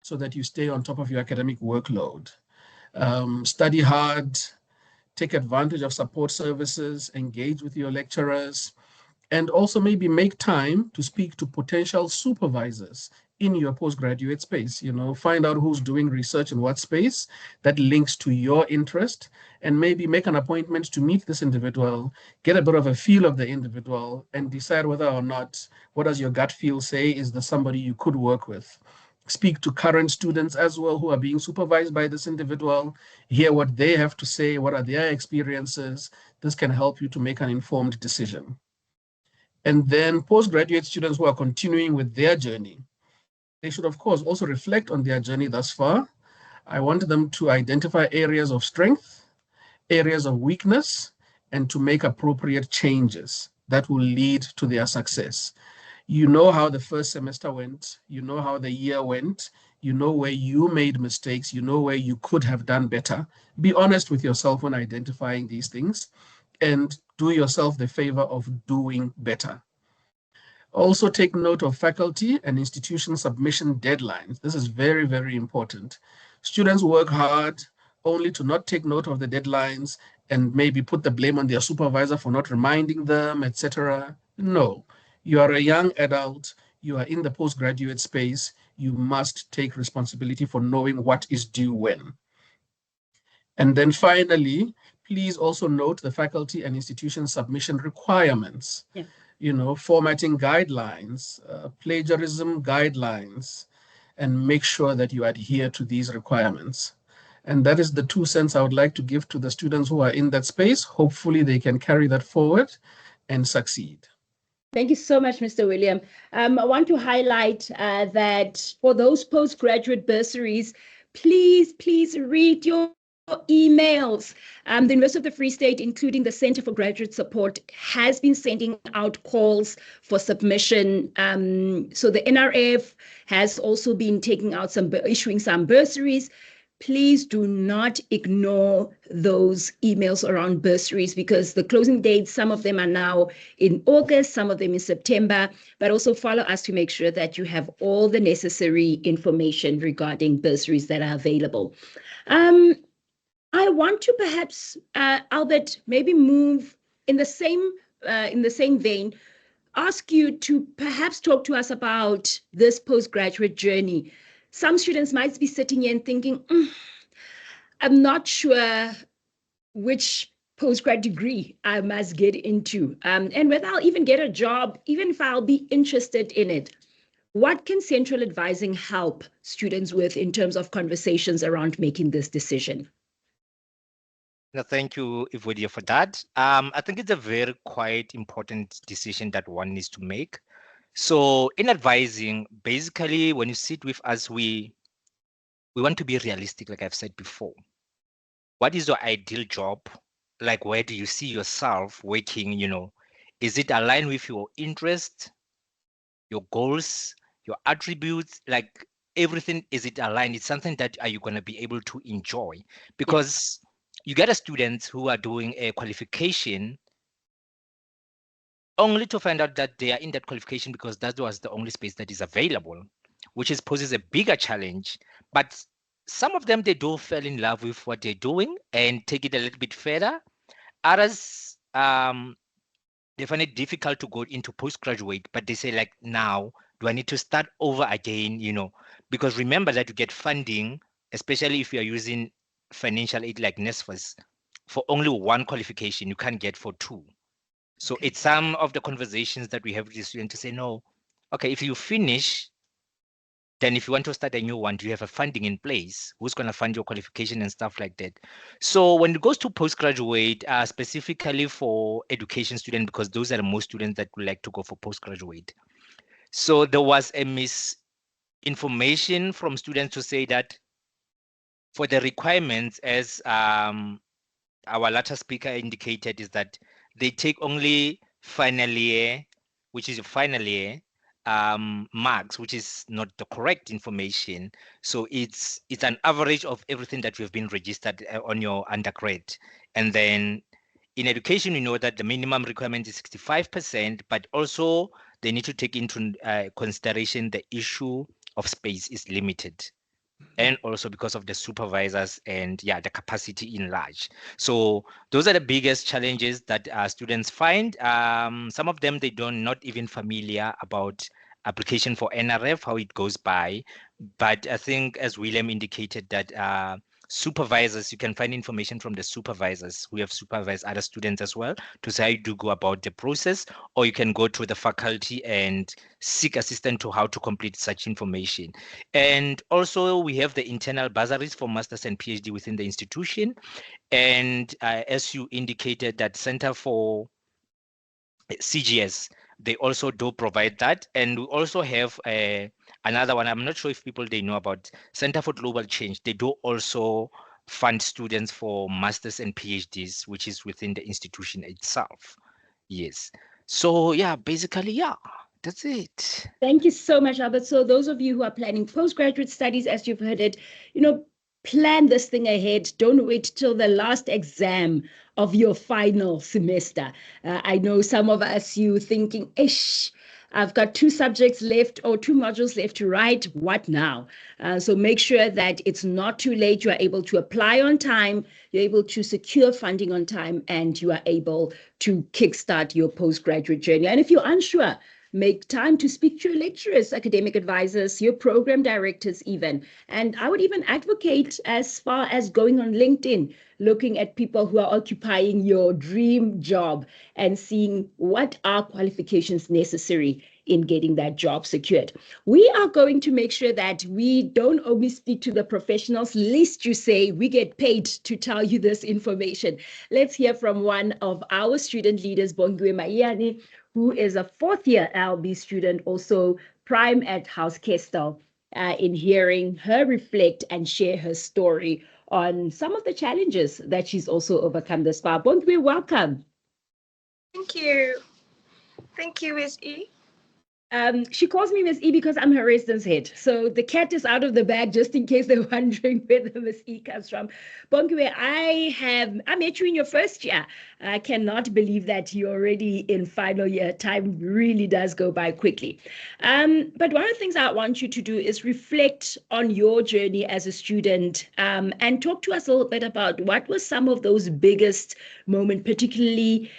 so that you stay on top of your academic workload. Study hard, take advantage of support services, engage with your lecturers, and also maybe make time to speak to potential supervisors in your postgraduate space. Find out who's doing research in what space that links to your interest, and maybe make an appointment to meet this individual, get a bit of a feel of the individual, and decide whether or not, what does your gut feel say, is there somebody you could work with. Speak to current students as well who are being supervised by this individual, hear what they have to say, what are their experiences. This can help you to make an informed decision. And then postgraduate students who are continuing with their journey, they should, of course, also reflect on their journey thus far. I want them to identify areas of strength, areas of weakness, and to make appropriate changes that will lead to their success. You know how the first semester went, you know how the year went, you know where you made mistakes, you know where you could have done better. Be honest with yourself when identifying these things, and do yourself the favor of doing better. Also take note of faculty and institution submission deadlines. This is very, very important. Students work hard only to not take note of the deadlines and maybe put the blame on their supervisor for not reminding them, etc. No, you are a young adult, you are in the postgraduate space, you must take responsibility for knowing what is due when. And then finally, please also note the faculty and institution submission requirements.
Yeah.
Formatting guidelines, plagiarism guidelines, and make sure that you adhere to these requirements. And that is the 2 cents I would like to give to the students who are in that space. Hopefully they can carry that forward and succeed.
Thank you so much, Mr. William. I want to highlight that for those postgraduate bursaries, please read your emails. The University of the Free State, including the Center for Graduate Support, has been sending out calls for submission. So the NRF has also been issuing some bursaries. Please do not ignore those emails around bursaries, because the closing dates, some of them are now in August, some of them in September, but also follow us to make sure that you have all the necessary information regarding bursaries that are available. I want to perhaps, Albert, maybe move in the same vein, ask you to perhaps talk to us about this postgraduate journey. Some students might be sitting here and thinking, I'm not sure which postgrad degree I must get into, and whether I'll even get a job, even if I'll be interested in it. What can central advising help students with in terms of conversations around making this decision?
No, thank you, Evodia, for that. I think it's a very quite important decision that one needs to make. So in advising, basically, when you sit with us, we want to be realistic, like I've said before. What is your ideal job? Like, where do you see yourself working? You know, is it aligned with your interest, your goals, your attributes? Like everything, is it aligned? It's something that are you going to be able to enjoy? Because you get a students who are doing a qualification only to find out that they are in that qualification because that was the only space that is available, which poses a bigger challenge. But some of them, they do fall in love with what they're doing and take it a little bit further. Others, they find it difficult to go into postgraduate, but they say like, now, do I need to start over again? You know, because remember that you get funding, especially if you're using financial aid like NSFAS, for only one qualification, you can't get for two. So it's some of the conversations that we have with the student to say, no, okay, if you finish, then if you want to start a new one, do you have a funding in place? Who's going to fund your qualification and stuff like that? So when it goes to postgraduate, specifically for education students, because those are the most students that would like to go for postgraduate. So there was a misinformation from students to say that for the requirements, as our latter speaker indicated, is that they take only final year, which is your final year, marks, which is not the correct information. So it's an average of everything that you have been registered on your undergrad. And then in education, we know that the minimum requirement is 65%, but also they need to take into consideration the issue of space is limited. And also because of the supervisors and the capacity in large. So those are the biggest challenges that students find. Some of them, they don't not even familiar about application for NRF, how it goes by. But I think, as William indicated, that supervisors, you can find information from the supervisors who have supervised other students as well to say how you do go about the process, or you can go to the faculty and seek assistance to how to complete such information. And also we have the internal bursaries for masters and PhD within the institution. And as you indicated, that Center for CGS, they also do provide that. And we also have another one. I'm not sure if people they know about Center for Global Change. They do also fund students for masters and PhDs, which is within the institution itself. Yes. So basically, that's it.
Thank you so much, Albert. So those of you who are planning postgraduate studies, as you've heard it, plan this thing ahead. Don't wait till the last exam of your final semester. I know some of us, you thinking, ish, I've got 2 subjects left or 2 modules left to write. What now? So make sure that it's not too late. You are able to apply on time. You're able to secure funding on time, and you are able to kickstart your postgraduate journey. And if you're unsure, make time to speak to your lecturers, academic advisors, your program directors even. And I would even advocate as far as going on LinkedIn, looking at people who are occupying your dream job and seeing what are qualifications necessary in getting that job secured. We are going to make sure that we don't only speak to the professionals, lest you say we get paid to tell you this information. Let's hear from one of our student leaders, Bongiwe Maiane, who is a 4th-year LB student, also prime at House Kestel, in hearing her reflect and share her story on some of the challenges that she's also overcome thus far. Bongiwe, welcome.
Thank you. Thank you, Ms. E.
She calls me Miss E because I'm her residence head. So the cat is out of the bag, just in case they're wondering where the Miss E comes from. Bongiwe, I met you in your first year. I cannot believe that you're already in final year. Time really does go by quickly. But one of the things I want you to do is reflect on your journey as a student, and talk to us a little bit about what were some of those biggest moments, particularly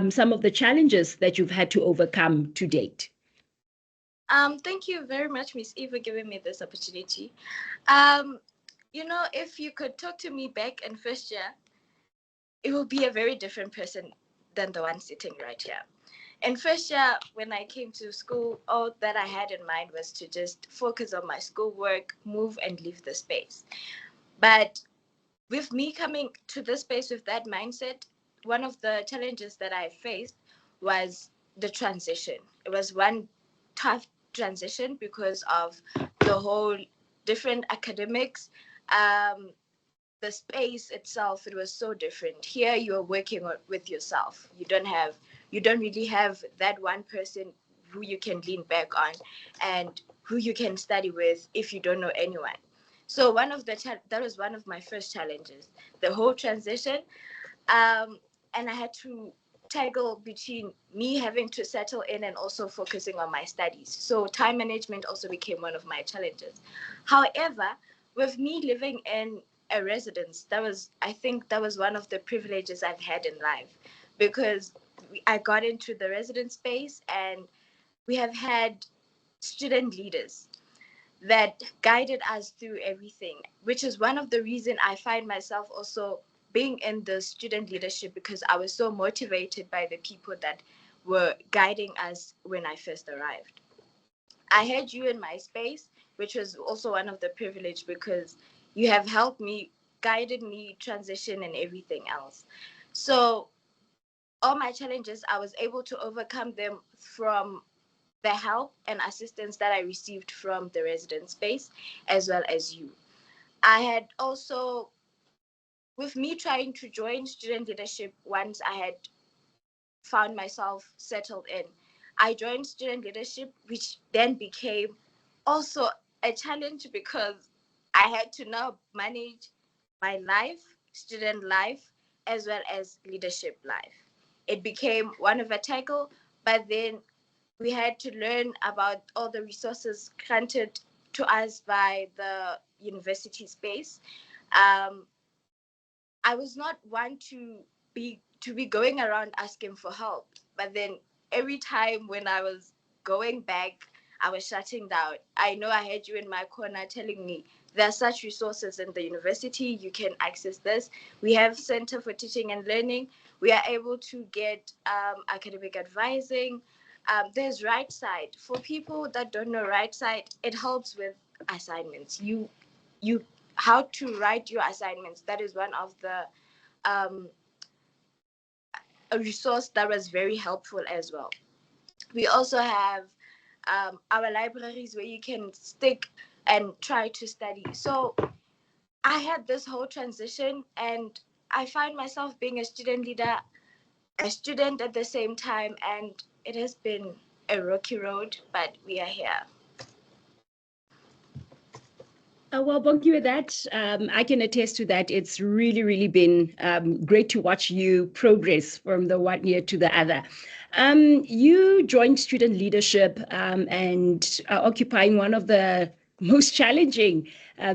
some of the challenges that you've had to overcome to date.
Thank you very much, Miss E, for giving me this opportunity. If you could talk to me back in first year, it will be a very different person than the one sitting right here. In first year, when I came to school, all that I had in mind was to just focus on my schoolwork, move and leave the space. But with me coming to this space with that mindset, one of the challenges that I faced was the transition. It was one tough transition because of the whole different academics. The space itself, it was so different. Here you are working with yourself. You don't really have that one person who you can lean back on and who you can study with if you don't know anyone. So that was one of my first challenges, the whole transition. And I had to tackle between me having to settle in and also focusing on my studies. So time management also became one of my challenges. However, with me living in a residence, I think that was one of the privileges I've had in life, because I got into the residence space and we have had student leaders that guided us through everything, which is one of the reasons I find myself also being in the student leadership, because I was so motivated by the people that were guiding us when I first arrived. I had you in my space, which was also one of the privilege, because you have helped me, guided me, transition and everything else. So all my challenges, I was able to overcome them from the help and assistance that I received from the residence space, as well as you. I had also, with me trying to join student leadership once I had found myself settled in, I joined student leadership, which then became also a challenge because I had to now manage my life, student life, as well as leadership life. It became one of a tackle, but then we had to learn about all the resources granted to us by the university space. I was not one to be going around asking for help, but then every time when I was going back, I was shutting down. I know I had you in my corner telling me there are such resources in the university, you can access this. We have Center for Teaching and Learning. We are able to get academic advising. There's Right Side. For people that don't know Right Side, it helps with assignments. You how to write your assignments. That is one of the a resource that was very helpful as well. We also have our libraries where you can stick and try to study. So I had this whole transition, and I find myself being a student leader, a student at the same time, and it has been a rocky road, but we are here.
Well, Bongi, with that, I can attest to that. It's really, really been great to watch you progress from the one year to the other. You joined student leadership and are occupying one of the most challenging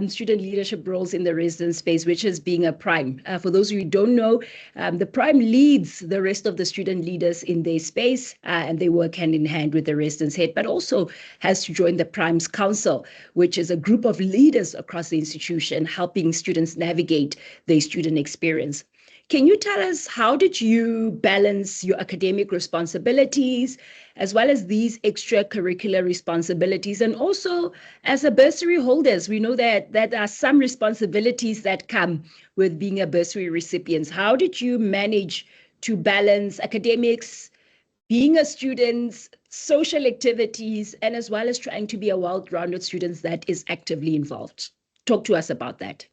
student leadership roles in the residence space, which is being a prime. For those of you who don't know, the prime leads the rest of the student leaders in their space, and they work hand in hand with the residence head, but also has to join the Prime's Council, which is a group of leaders across the institution helping students navigate their student experience. Can you tell us, how did you balance your academic responsibilities as well as these extracurricular responsibilities? And also, as a bursary holders, we know that there are some responsibilities that come with being a bursary recipient. How did you manage to balance academics, being a student, social activities, and as well as trying to be a well-rounded student that is actively involved? Talk to us about that.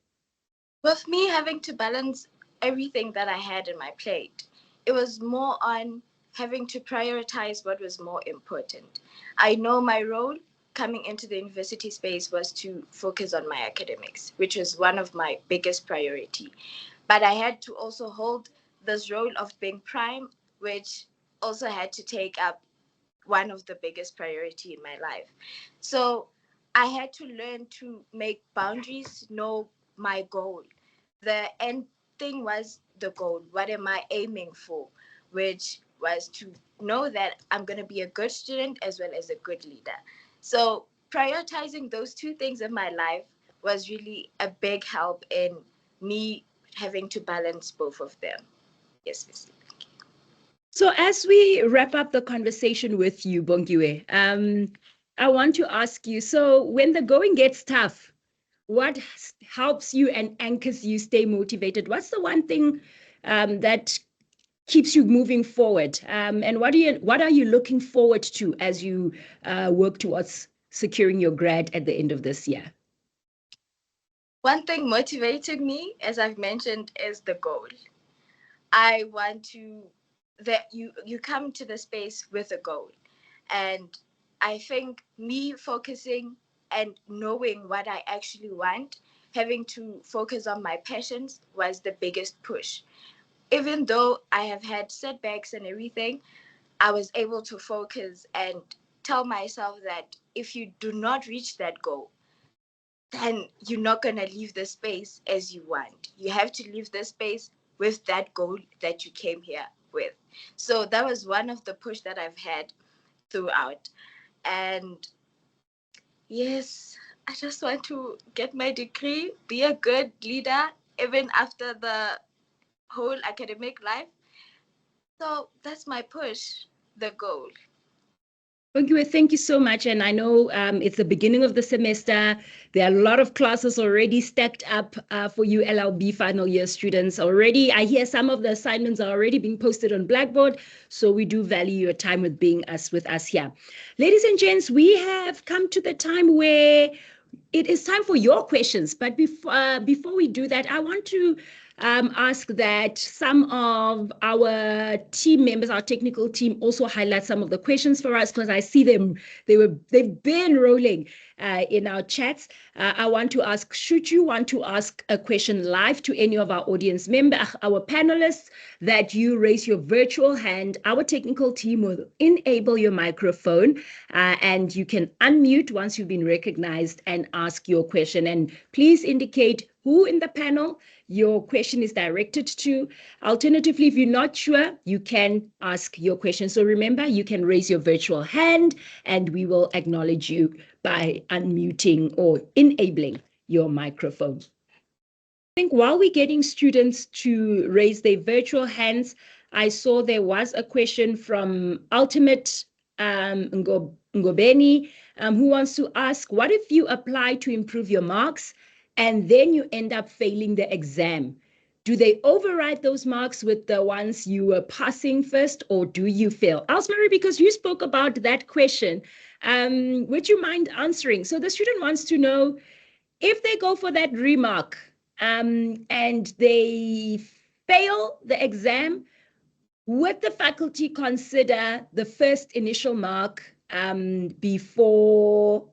With me having to balance everything that I had in my plate, it was more on having to prioritize what was more important. I know my role coming into the university space was to focus on my academics, which was one of my biggest priority. But I had to also hold this role of being prime, which also had to take up one of the biggest priority in my life. So I had to learn to make boundaries, know my goal. The end thing was the goal. What am I aiming for? Which was to know that I'm going to be a good student as well as a good leader. So prioritizing those two things in my life was really a big help in me having to balance both of them. Yes, Miss.
So as we wrap up the conversation with you, Bongiwe, I want to ask you, so when the going gets tough, what helps you and anchors you stay motivated? What's the one thing that keeps you moving forward? And what are you looking forward to as you work towards securing your grad at the end of this year?
One thing motivated me, as I've mentioned, is the goal. I want to that you come to the space with a goal, and I think me focusing and knowing what I actually want, having to focus on my passions was the biggest push. Even though I have had setbacks and everything, I was able to focus and tell myself that if you do not reach that goal, then you're not going to leave the space as you want. You have to leave the space with that goal that you came here with. So that was one of the push that I've had throughout. And yes, I just want to get my degree, be a good leader, even after the whole academic life. So that's my push, the goal.
Bongiwe, thank you so much. And I know it's the beginning of the semester. There are a lot of classes already stacked up for you LLB final year students already. I hear some of the assignments are already being posted on Blackboard. So we do value your time with being with us here. Ladies and gents, we have come to the time where it is time for your questions. But before we do that, I want to ask that some of our team members, our technical team, also highlight some of the questions for us, because I see them, they've been rolling in our chats. I want to ask, should you want to ask a question live to any of our audience members, our panelists, that you raise your virtual hand. Our technical team will enable your microphone and you can unmute once you've been recognized and ask your question. And please indicate who in the panel your question is directed to. Alternatively, if you're not sure, you can ask your question. So remember, you can raise your virtual hand and we will acknowledge you by unmuting or enabling your microphone. I think while we're getting students to raise their virtual hands, I saw there was a question from Ultimate Ngobeni, who wants to ask, what if you apply to improve your marks and then you end up failing the exam? Do they override those marks with the ones you were passing first, or do you fail? Alsmary, because you spoke about that question, would you mind answering? So the student wants to know, if they go for that remark and they fail the exam, would the faculty consider the first initial mark before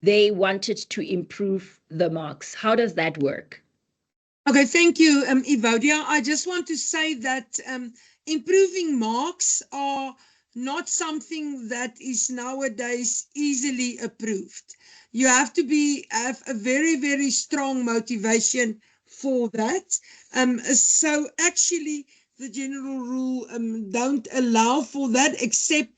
they wanted to improve the marks? How does that work?
Okay, thank you, Evodia. I just want to say that improving marks are not something that is nowadays easily approved. You have to have a very, very strong motivation for that. So actually, the general rule don't allow for that, except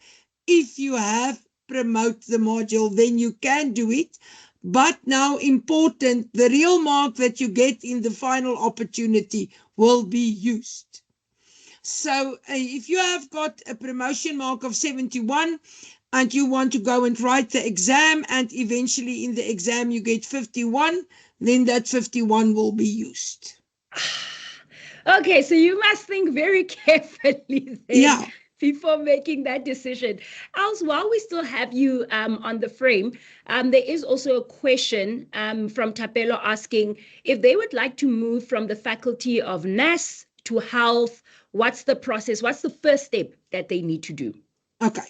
if you have promote the module, then you can do it. But now important, the real mark that you get in the final opportunity will be used. So if you have got a promotion mark of 71 and you want to go and write the exam and eventually in the exam you get 51, then that 51 will be used.
Okay, so you must think very carefully then.
Yeah.
before making that decision. Els, while we still have you on the frame, there is also a question from Tapelo asking if they would like to move from the Faculty of NAS to health. What's the process? What's the first step that they need to do?
Okay.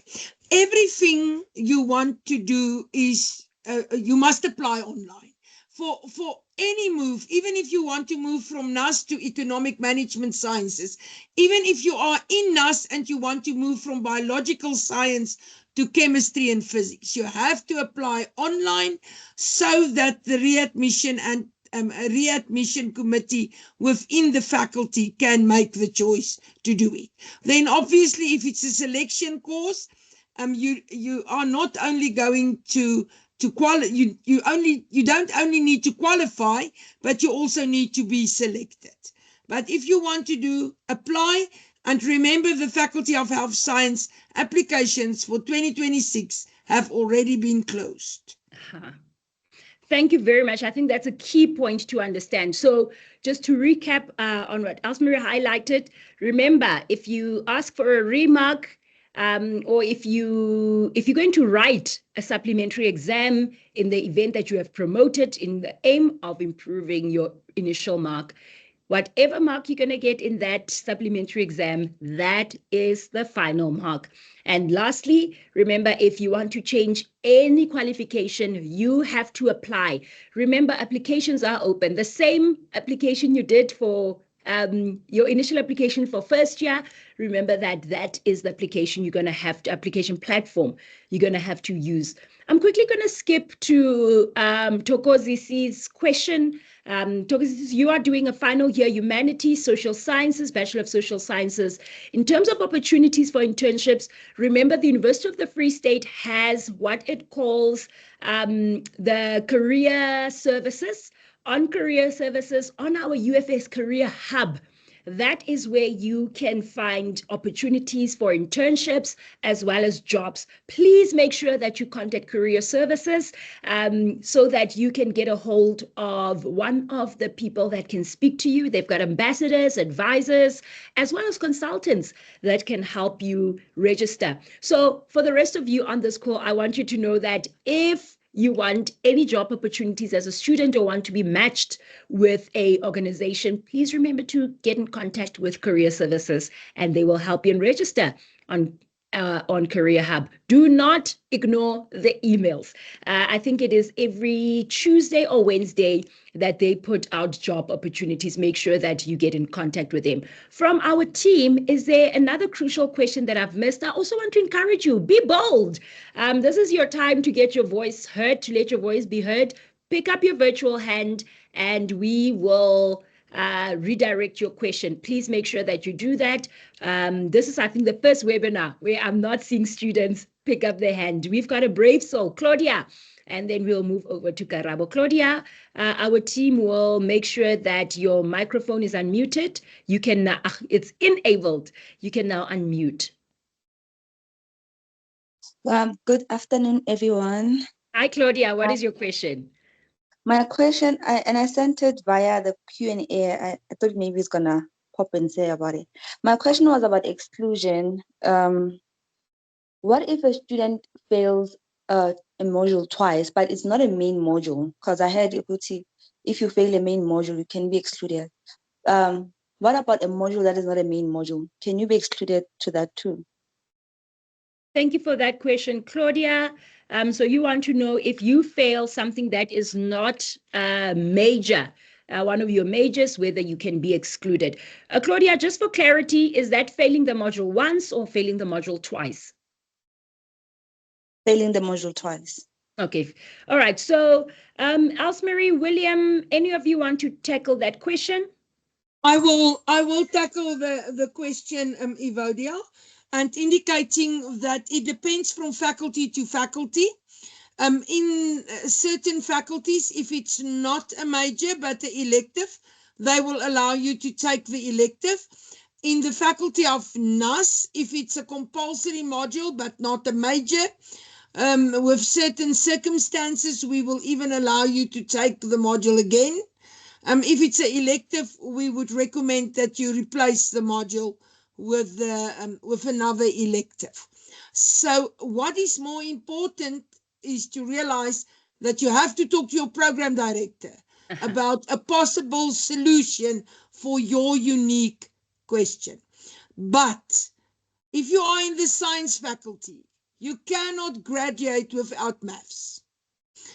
Everything you want to do is you must apply online. For any move, even if you want to move from NAS to Economic Management Sciences, even if you are in NAS and you want to move from biological science to chemistry and physics, you have to apply online so that the readmission and a readmission committee within the faculty can make the choice to do it. Then obviously if it's a selection course, you are not only going to you don't only need to qualify, but you also need to be selected. But if you want to do, apply, and remember the Faculty of Health Science applications for 2026 have already been closed.
Thank you very much. I think that's a key point to understand. So just to recap on what Elsmarie highlighted, remember, if you ask for a remark, or if you're going to write a supplementary exam in the event that you have promoted in the aim of improving your initial mark, whatever mark you're going to get in that supplementary exam, that is the final mark. And lastly, remember, if you want to change any qualification, you have to apply. Remember, applications are open. The same application you did for your initial application for first year, remember that is the application you're going to have to, application platform you're going to have to use. I'm quickly going to skip to Tokozisi's question. Tokozisi, you are doing a final year humanities, social sciences, Bachelor of Social Sciences. In terms of opportunities for internships, remember the University of the Free State has what it calls the career services. On career services, on our UFS Career Hub, that is where you can find opportunities for internships as well as jobs. Please make sure that you contact career services so that you can get a hold of one of the people that can speak to you. They've got ambassadors, advisors, as well as consultants that can help you register. So for the rest of you on this call, I want you to know that if you want any job opportunities as a student or want to be matched with a organization, please remember to get in contact with Career Services and they will help you and register on Career Hub. Do not ignore the emails. I think it is every Tuesday or Wednesday that they put out job opportunities. Make sure that you get in contact with them. From our team, is there another crucial question that I've missed? I also want to encourage you, be bold. This is your time to get your voice heard, to let your voice be heard. Pick up your virtual hand and we will redirect your question. Please make sure that you do that. This is, I think, the first webinar where I'm not seeing students pick up their hand. We've got a brave soul, Claudia, and then we'll move over to Karabo. Claudia, our team will make sure that your microphone is unmuted. You can, it's enabled. You can now unmute.
Good afternoon, everyone.
Hi, Claudia. What is your question?
My question, I sent it via the Q&A. I thought maybe it's gonna pop and say about it. My question was about exclusion. What if a student fails a module twice, but it's not a main module? Because I heard if you fail a main module, you can be excluded. What about a module that is not a main module? Can you be excluded to that too?
Thank you for that question, Claudia. So you want to know if you fail something that is not major, one of your majors, whether you can be excluded. Claudia, just for clarity, is that failing the module once or failing the module twice?
Failing the module twice.
Okay. All right. So Elsmarie, William, any of you want to tackle that question?
I will tackle the question, Evodia. And indicating that it depends from faculty to faculty. In certain faculties, if it's not a major but an elective, they will allow you to take the elective. In the Faculty of NAS, if it's a compulsory module but not a major, with certain circumstances, we will even allow you to take the module again. If it's an elective, we would recommend that you replace the module with another elective. So what is more important is to realize that you have to talk to your program director about a possible solution for your unique question. But if you are in the science faculty, you cannot graduate without maths.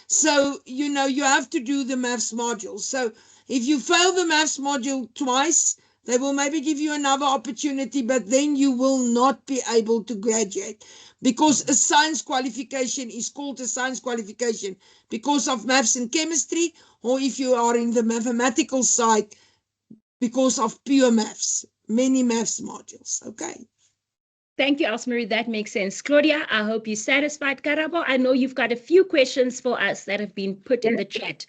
So, you have to do the maths module. So if you fail the maths module twice, they will maybe give you another opportunity, but then you will not be able to graduate, because a science qualification is called a science qualification because of maths and chemistry, or if you are in the mathematical side, because of pure maths, many maths modules. Okay.
Thank you, Elsmarie. That makes sense. Claudia, I hope you're satisfied. Karabo, I know you've got a few questions for us that have been put in the chat.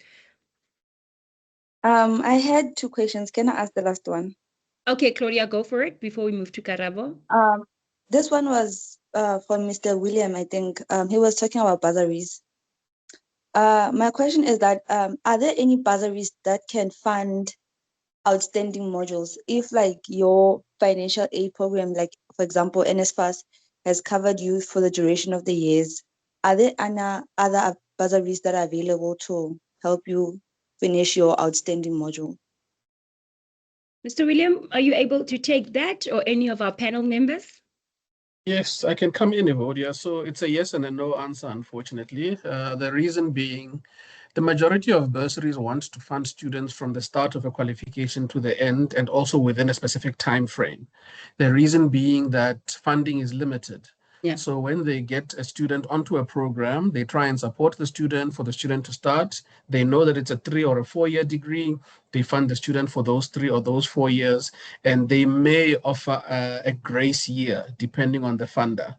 I had 2 questions. Can I ask the last one?
Okay, Claudia, go for it before we move to Karabo.
This one was for Mr. William, I think. He was talking about bursaries. My question is that, are there any bursaries that can fund outstanding modules? If like your financial aid program, like for example, NSFAS has covered you for the duration of the years, are there other bursaries that are available to help you finish your outstanding module?
Mr. William, are you able to take that, or any of our panel members?
Yes, I can come in, Evodia. So it's a yes and a no answer, unfortunately. The reason being, the majority of bursaries want to fund students from the start of a qualification to the end, and also within a specific time frame. The reason being that funding is limited.
Yeah.
So when they get a student onto a program, they try and support the student for the student to start. They know that it's a 3 or a 4-year degree. They fund the student for those 3 or those 4 years, and they may offer a grace year depending on the funder.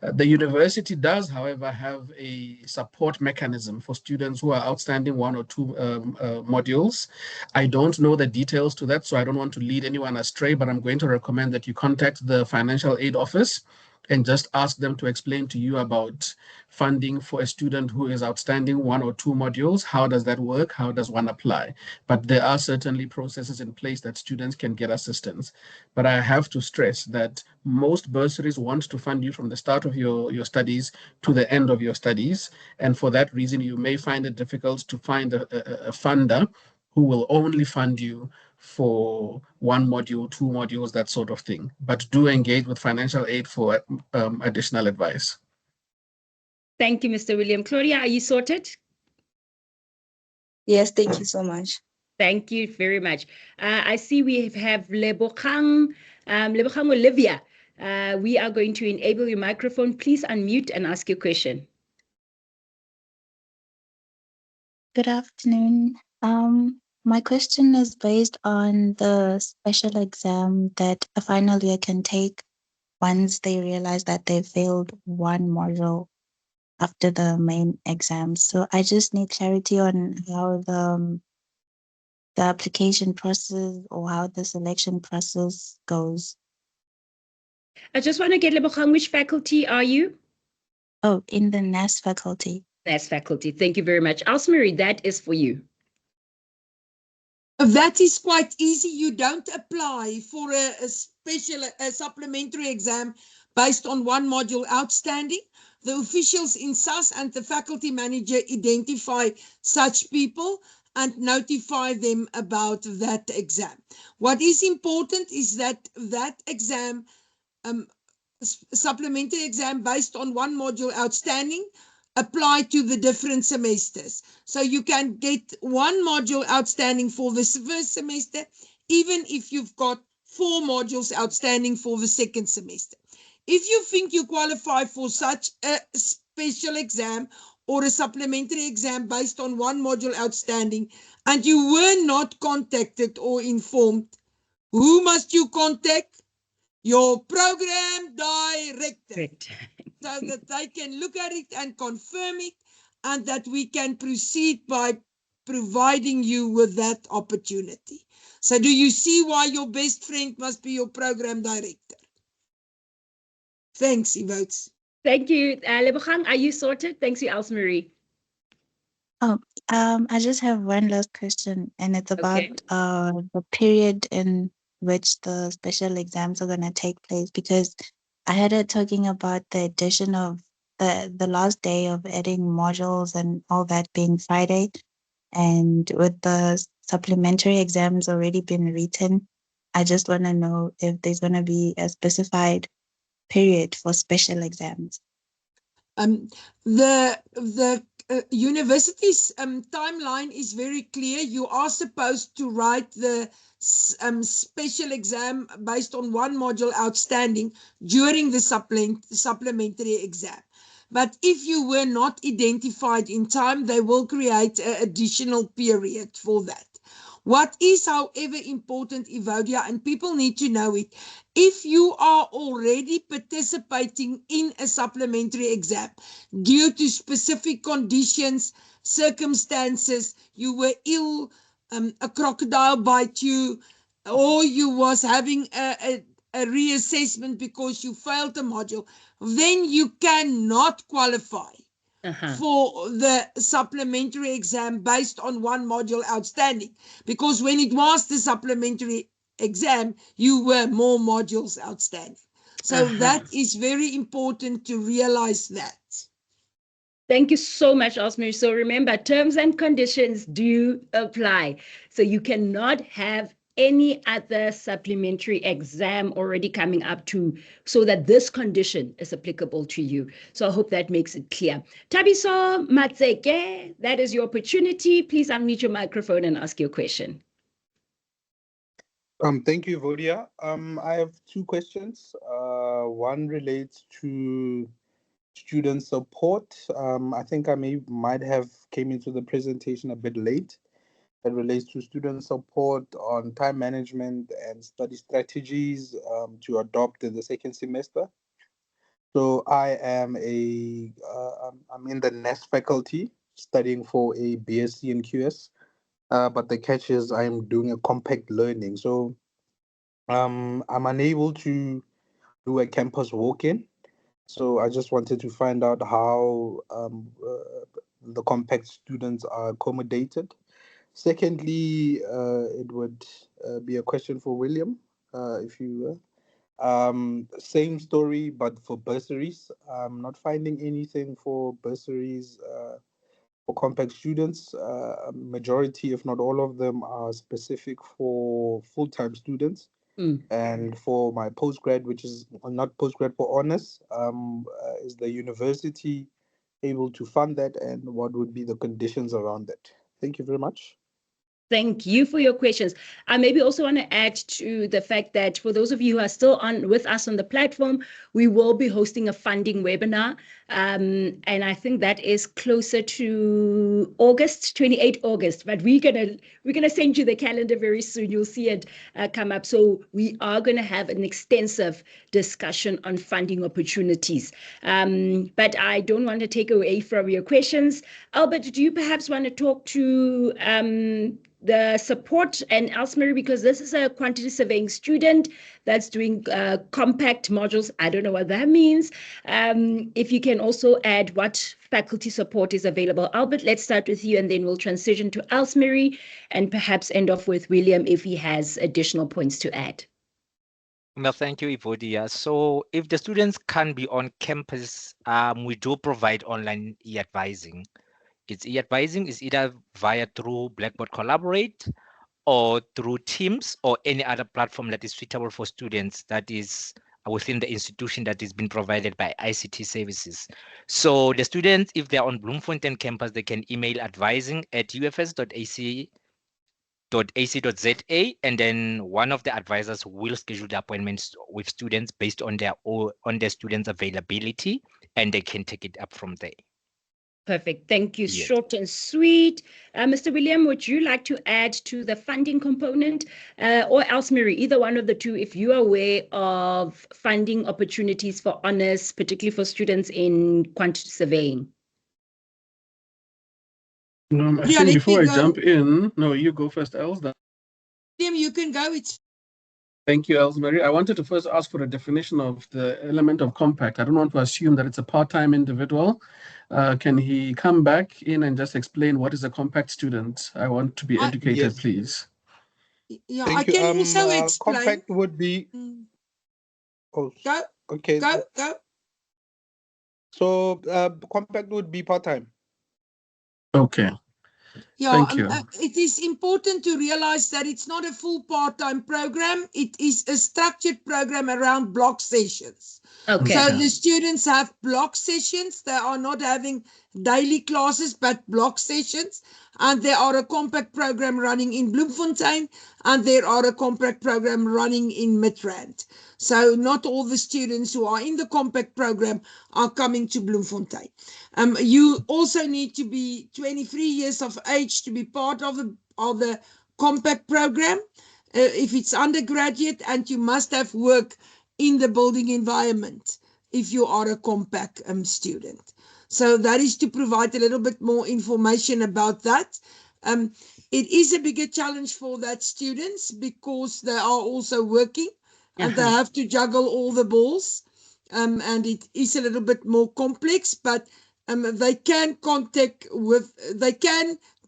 The university does, however, have a support mechanism for students who are outstanding 1 or 2 modules. I don't know the details to that, so I don't want to lead anyone astray, but I'm going to recommend that you contact the financial aid office and just ask them to explain to you about funding for a student who is outstanding 1 or 2 modules. How does that work? How does one apply? But there are certainly processes in place that students can get assistance. But I have to stress that most bursaries want to fund you from the start of your studies to the end of your studies. And for that reason, you may find it difficult to find a funder who will only fund you for 1 module, 2 modules, that sort of thing. But do engage with financial aid for additional advice.
Thank you, Mr. William. Claudia, are you sorted?
Yes, thank you so much.
Thank you very much. I see we have Lebogang Olivia. We are going to enable your microphone. Please unmute and ask your question.
Good afternoon. My question is based on the special exam that a final year can take once they realize that they failed 1 module after the main exam. So I just need clarity on how the application process or how the selection process goes.
I just want to get Lebogang, which faculty are you?
Oh, in the NAS faculty.
NAS faculty. Thank you very much. Elsmarie, that is for you.
That is quite easy. You don't apply for a supplementary exam based on 1 module outstanding. The officials in SAS and the faculty manager identify such people and notify them about that exam. What is important is that exam, supplementary exam based on 1 module outstanding, apply to the different semesters. So you can get 1 module outstanding for the first semester, even if you've got 4 modules outstanding for the second semester. If you think you qualify for such a special exam or a supplementary exam based on 1 module outstanding, and you were not contacted or informed, who must you contact? Your program director.
Great.
So that they can look at it and confirm it, and that we can proceed by providing you with that opportunity. So do you see why your best friend must be your program director? Thanks, Evotes.
Thank you. Lebogang, are you sorted? Thanks you, Elsmarie.
I just have one last question, and it's about
Okay.
the period in which the special exams are going to take place, because I heard it talking about the addition of the last day of adding modules and all that being Friday. And with the supplementary exams already been written, I just want to know if there's going to be a specified period for special exams.
The university's timeline is very clear. You are supposed to write the special exam based on one module outstanding during the supplementary exam. But if you were not identified in time, they will create an additional period for that. What is, however, important, Evodia, and people need to know it, if you are already participating in a supplementary exam due to specific conditions, circumstances, you were ill, a crocodile bite you, or you was having a reassessment because you failed a module, then you cannot qualify for the supplementary exam based on one module outstanding, because when it was the supplementary exam, you were more modules outstanding. So that is very important to realize that.
Thank you so much, Osmary. So remember, terms and conditions do apply. So you cannot have any other supplementary exam already coming up to, so that this condition is applicable to you. So I hope that makes it clear. Tabiso Matseke, that is your opportunity. Please unmute your microphone and ask your question.
Thank you, Vodia. I have two questions. One relates to student support. I think I might have came into the presentation a bit late. It relates to student support on time management and study strategies to adopt in the second semester. So I am I'm in the NEST faculty studying for a BSc in QS, but the catch is I'm doing a compact learning. So I'm unable to do a campus walk-in. So I just wanted to find out how the compact students are accommodated. Secondly, it would be a question for William, if you same story, but for bursaries. I'm not finding anything for bursaries for compact students. Majority, if not all of them, are specific for full-time students. And for my postgrad, which is not postgrad for honors, is the university able to fund that, and what would be the conditions around that? Thank you very much.
Thank you for your questions. I maybe also want to add to the fact that for those of you who are still on with us on the platform, we will be hosting a funding webinar. And I think that is closer to August, 28 August, but we're gonna send you the calendar very soon. You'll see it come up. So we are gonna have an extensive discussion on funding opportunities. But I don't want to take away from your questions. Albert, do you perhaps want to talk to the support and Elsmary, because this is a quantity surveying student that's doing compact modules. I don't know what that means. If you can also add what faculty support is available. Albert, let's start with you, and then we'll transition to Elsmary and perhaps end off with William if he has additional points to add.
Well, thank you, Evodia. So if the students can be on campus, we do provide online e-advising. It's e-advising is either through Blackboard Collaborate or through Teams or any other platform that is suitable for students that is within the institution that is being provided by ICT services. So the students, if they're on Bloemfontein campus, they can email advising@ufs.ac.za, and then one of the advisors will schedule the appointments with students based on their students' availability, and they can take it up from there.
Perfect. Thank you.
Yes.
Short and sweet. Mr. William, would you like to add to the funding component or Elsmary, either one of the two, if you are aware of funding opportunities for honors, particularly for students in quantity surveying?
I think before I jump in, no, you go first, Els.
William, you can go.
Thank you, Elsmary. I wanted to first ask for a definition of the element of compact. I don't want to assume that it's a part-time individual. Can he come back in and just explain what is a compact student? I want to be educated,
yes.
Please.
Yeah,
Thank
I
you.
can also explain.
Compact would be. Oh,
Go,
okay.
go.
So compact would be part-time.
Okay.
Yeah,
Thank you.
it is important to realize that it's not a full part-time program. It is a structured program around block sessions.
Okay.
So the students have block sessions. They are not having daily classes, but block sessions. And there are a compact program running in Bloemfontein, and there are a compact program running in Midrand. So not all the students who are in the compact program are coming to Bloemfontein. You also need to be 23 years of age to be part of the compact program if it's undergraduate, and you must have work in the building environment if you are a compact student. So that is to provide a little bit more information about that. It is a bigger challenge for that students because they are also working and they have to juggle all the balls. And it is a little bit more complex, but they can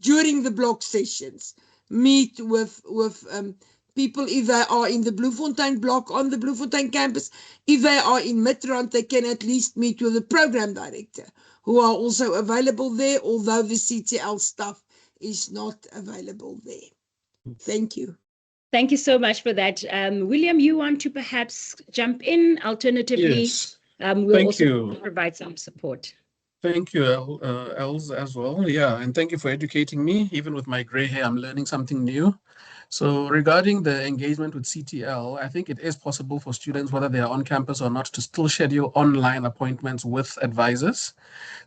during the block sessions meet with people if they are in the Bloemfontein block on the Bloemfontein campus. If they are in Midrand, they can at least meet with the program director, who are also available there, although the CTL staff is not available there. Thank you.
Thank you so much for that. William, you want to perhaps jump in? Alternatively,
Yes.
we'll
Thank
also
you.
provide some support.
Thank you, Els, as well. Yeah, and thank you for educating me. Even with my gray hair, I'm learning something new. So regarding the engagement with CTL, I think it is possible for students, whether they are on campus or not, to still schedule online appointments with advisors.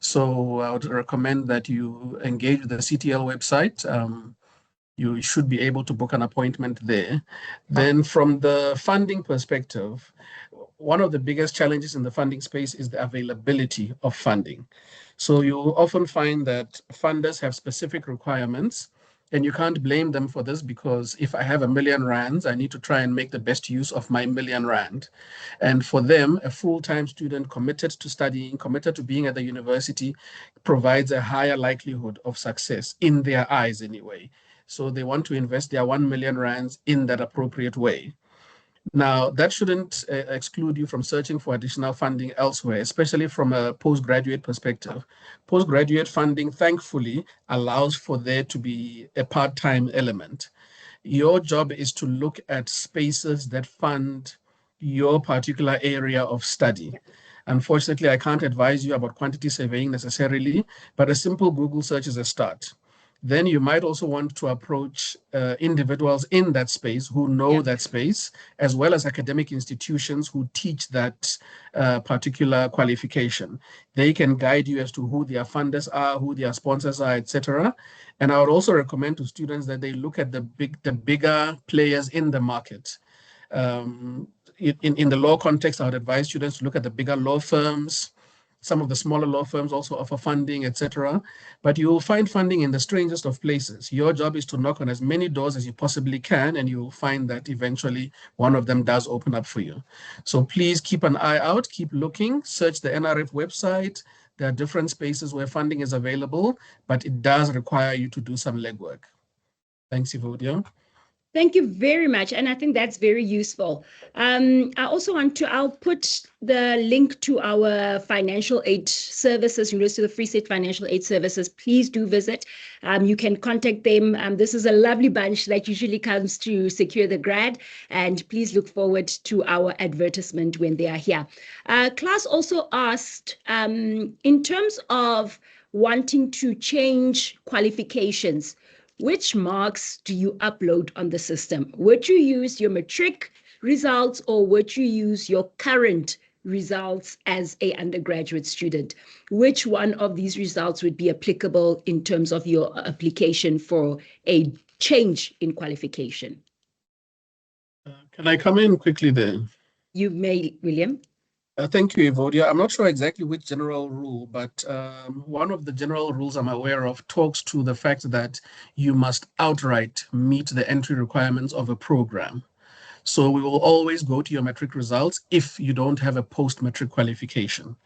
So I would recommend that you engage with the CTL website. You should be able to book an appointment there. Then from the funding perspective, one of the biggest challenges in the funding space is the availability of funding. So you often find that funders have specific requirements, and you can't blame them for this, because if I have R1 million, I need to try and make the best use of my R1 million. And for them, a full-time student committed to studying, committed to being at the university, provides a higher likelihood of success in their eyes anyway. So they want to invest their R1 million in that appropriate way. Now, that shouldn't exclude you from searching for additional funding elsewhere, especially from a postgraduate perspective. Postgraduate funding, thankfully, allows for there to be a part-time element. Your job is to look at spaces that fund your particular area of study. Unfortunately, I can't advise you about quantity surveying necessarily, but a simple Google search is a start. Then you might also want to approach individuals in that space who know that space, as well as academic institutions who teach that particular qualification. They can guide you as to who their funders are, who their sponsors are, etc. And I would also recommend to students that they look at the bigger players in the market. In the law context, I would advise students to look at the bigger law firms. Some of the smaller law firms also offer funding, etc. But you will find funding in the strangest of places. Your job is to knock on as many doors as you possibly can, and you will find that eventually one of them does open up for you. So please keep an eye out, keep looking, search the NRF website. There are different spaces where funding is available, but it does require you to do some legwork. Thanks, Evodia.
Thank you very much. And I think that's very useful. I'll put the link to our financial aid services, University of the Free State Financial Aid Services. Please do visit. You can contact them. This is a lovely bunch that usually comes to secure the grad. And please look forward to our advertisement when they are here. Class also asked, in terms of wanting to change qualifications, which marks do you upload on the system? Would you use your matric results, or would you use your current results as an undergraduate student? Which one of these results would be applicable in terms of your application for a change in qualification?
Can I come in quickly there?
You may, William.
Thank you, Evodia. I'm not sure exactly which general rule, but one of the general rules I'm aware of talks to the fact that you must outright meet the entry requirements of a program. So we will always go to your matric results if you don't have a post-matric qualification.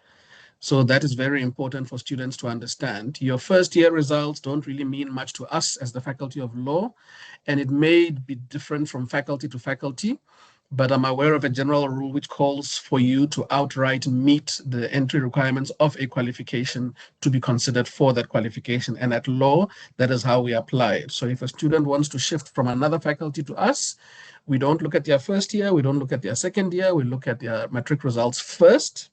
So that is very important for students to understand. Your first year results don't really mean much to us as the Faculty of Law, and it may be different from faculty to faculty, but I'm aware of a general rule which calls for you to outright meet the entry requirements of a qualification to be considered for that qualification. And at law, that is how we apply it. So if a student wants to shift from another faculty to us, we don't look at their first year, we don't look at their second year, we look at their matric results first.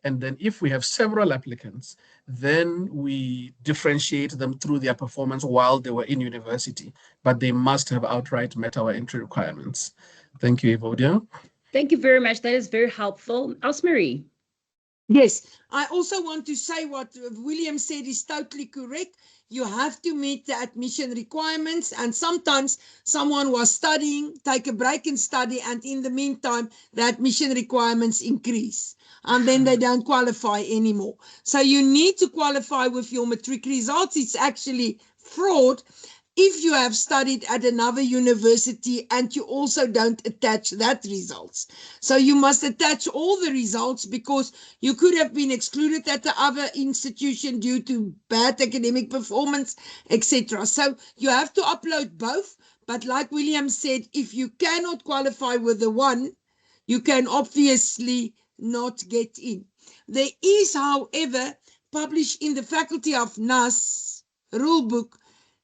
And then if we have several applicants, then we differentiate them through their performance while they were in university, but they must have outright met our entry requirements. Thank you, Evodia.
Thank you very much. That is very helpful. Elsmarie.
Yes, I also want to say what William said is totally correct. You have to meet the admission requirements, and sometimes someone was studying, take a break and study, and in the meantime, the admission requirements increase, and then they don't qualify anymore. So you need to qualify with your matric results. It's actually fraud if you have studied at another university and you also don't attach that results. So you must attach all the results, because you could have been excluded at the other institution due to bad academic performance, etc. So you have to upload both. But like William said, if you cannot qualify with the one, you can obviously not get in. There is, however, published in the Faculty of NAS rulebook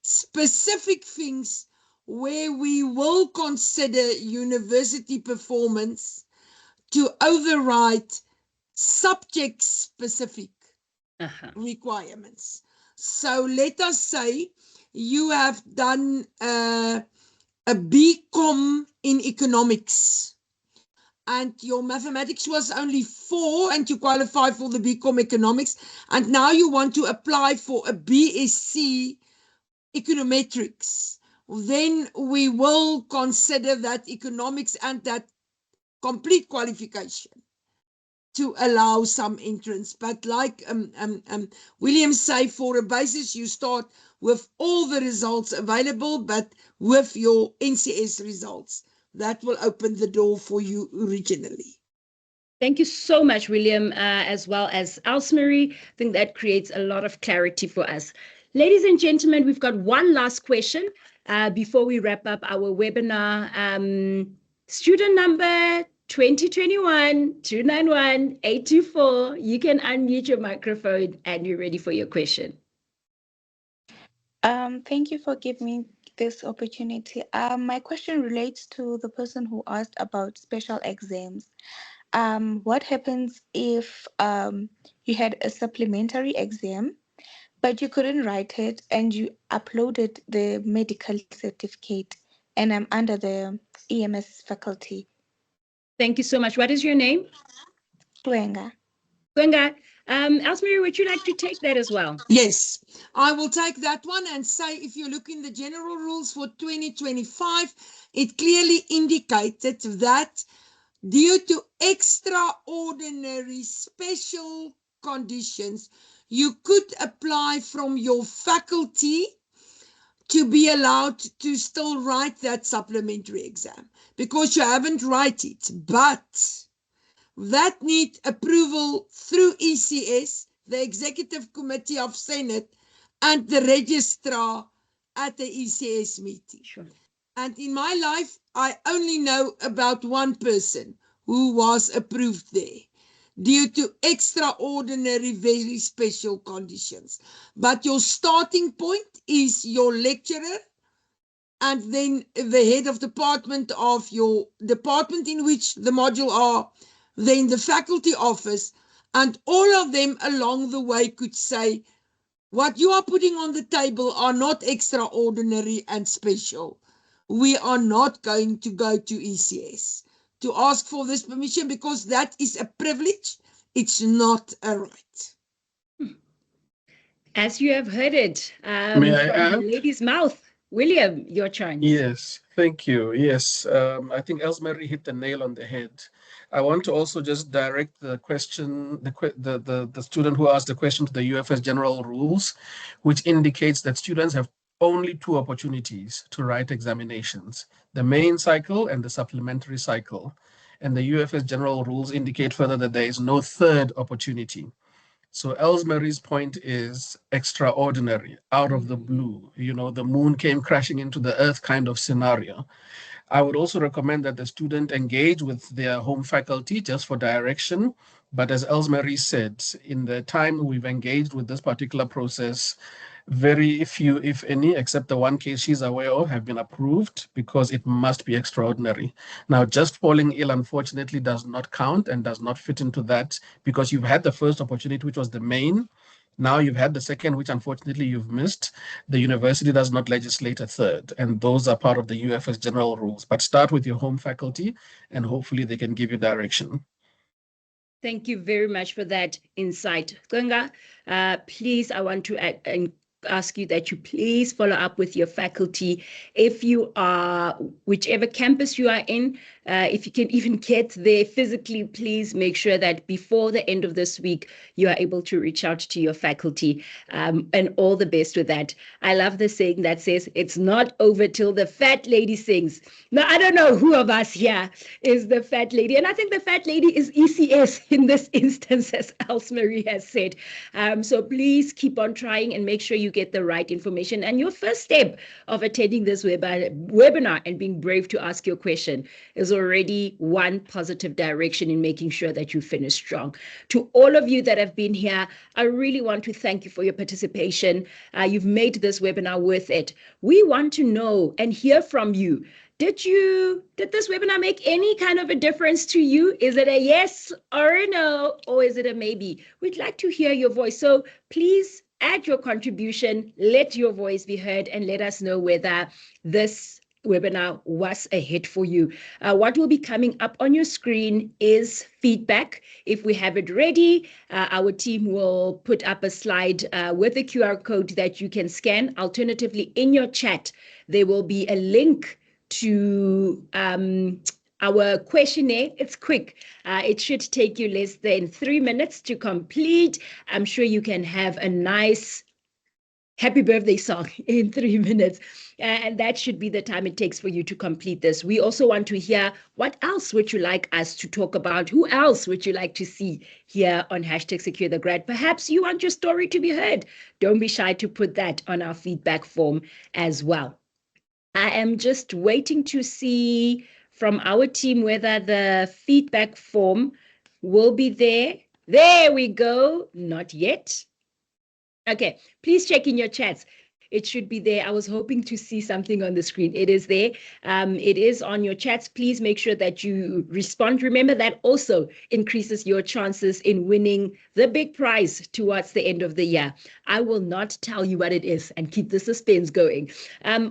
specific things where we will consider university performance to override subject-specific requirements. So let us say you have done a BCom in economics, and your mathematics was only 4 and you qualify for the BCom economics, and now you want to apply for a BSc econometrics, then we will consider that economics and that complete qualification to allow some entrance. But like William say, for a basis, you start with all the results available, but with your NCS results. That will open the door for you originally.
Thank you so much, William, as well as Elsmarie. I think that creates a lot of clarity for us. Ladies and gentlemen, we've got one last question before we wrap up our webinar. Student number 2021-291-824, you can unmute your microphone and you're ready for your question.
Thank you for giving me this opportunity. My question relates to the person who asked about special exams. What happens if you had a supplementary exam, but you couldn't write it and you uploaded the medical certificate, and I'm under the EMS faculty?
Thank you so much. What is your name?
Gwenga.
Gwenga. Elsmarie, would you like to take that as well?
Yes, I will take that one and say, if you look in the general rules for 2025, it clearly indicated that due to extraordinary special conditions, you could apply from your faculty to be allowed to still write that supplementary exam, because you haven't write it, but that need approval through ECS, the Executive Committee of Senate, and the registrar at the ECS meeting.
Sure.
And in my life, I only know about one person who was approved there due to extraordinary, very special conditions. But your starting point is your lecturer, and then the head of department of your department in which the module are, then the faculty office, and all of them along the way could say, what you are putting on the table are not extraordinary and special. We are not going to go to ECS to ask for this permission, because that is a privilege. It's not a right.
As you have heard it
May I
from the
add?
lady's mouth. William, your chance.
Yes, thank you. Yes, I think Elsmarie hit the nail on the head. I want to also just direct the question, the student who asked the question, to the UFS general rules, which indicates that students have only 2 opportunities to write examinations, the main cycle and the supplementary cycle. And the UFS general rules indicate further that there is no third opportunity. So Elsemary's point is extraordinary, out of the blue. You know, the moon came crashing into the earth kind of scenario. I would also recommend that the student engage with their home faculty just for direction. But as Elsmary said, in the time we've engaged with this particular process, very few, if any, except the one case she's aware of, have been approved because it must be extraordinary. Now, just falling ill, unfortunately, does not count and does not fit into that because you've had the first opportunity, which was the main. Now you've had the second, which unfortunately you've missed. The university does not legislate a third, and those are part of the UFS general rules. But start with your home faculty, and hopefully they can give you direction.
Thank you very much for that insight. Gunga, please, I want to ask you that you please follow up with your faculty. If you are, whichever campus you are in, if you can even get there physically, please make sure that before the end of this week, you are able to reach out to your faculty, and all the best with that. I love the saying that says, it's not over till the fat lady sings. Now, I don't know who of us here is the fat lady, and I think the fat lady is ECS in this instance, as Elsemarie has said. So please keep on trying and make sure you get the right information. And your first step of attending this webinar and being brave to ask your question is already one positive direction in making sure that you finish strong. To all of you that have been here, I really want to thank you for your participation. You've made this webinar worth it. We want to know and hear from you. Did this webinar make any kind of a difference to you? Is it a yes or a no, or is it a maybe? We'd like to hear your voice. So please add your contribution, let your voice be heard, and let us know whether this webinar was a hit for you. What will be coming up on your screen is feedback. If we have it ready, our team will put up a slide with a QR code that you can scan. Alternatively, in your chat, there will be a link to our questionnaire. It's quick. It should take you less than 3 minutes to complete. I'm sure you can have a nice happy birthday song in 3 minutes. And that should be the time it takes for you to complete this. We also want to hear what else would you like us to talk about? Who else would you like to see here on #SecureTheGrad? Perhaps you want your story to be heard. Don't be shy to put that on our feedback form as well. I am just waiting to see from our team whether the feedback form will be there. There we go. Not yet. Okay, please check in your chats. It should be there. I was hoping to see something on the screen. It is there. It is on your chats. Please make sure that you respond. Remember, that also increases your chances in winning the big prize towards the end of the year. I will not tell you what it is and keep the suspense going.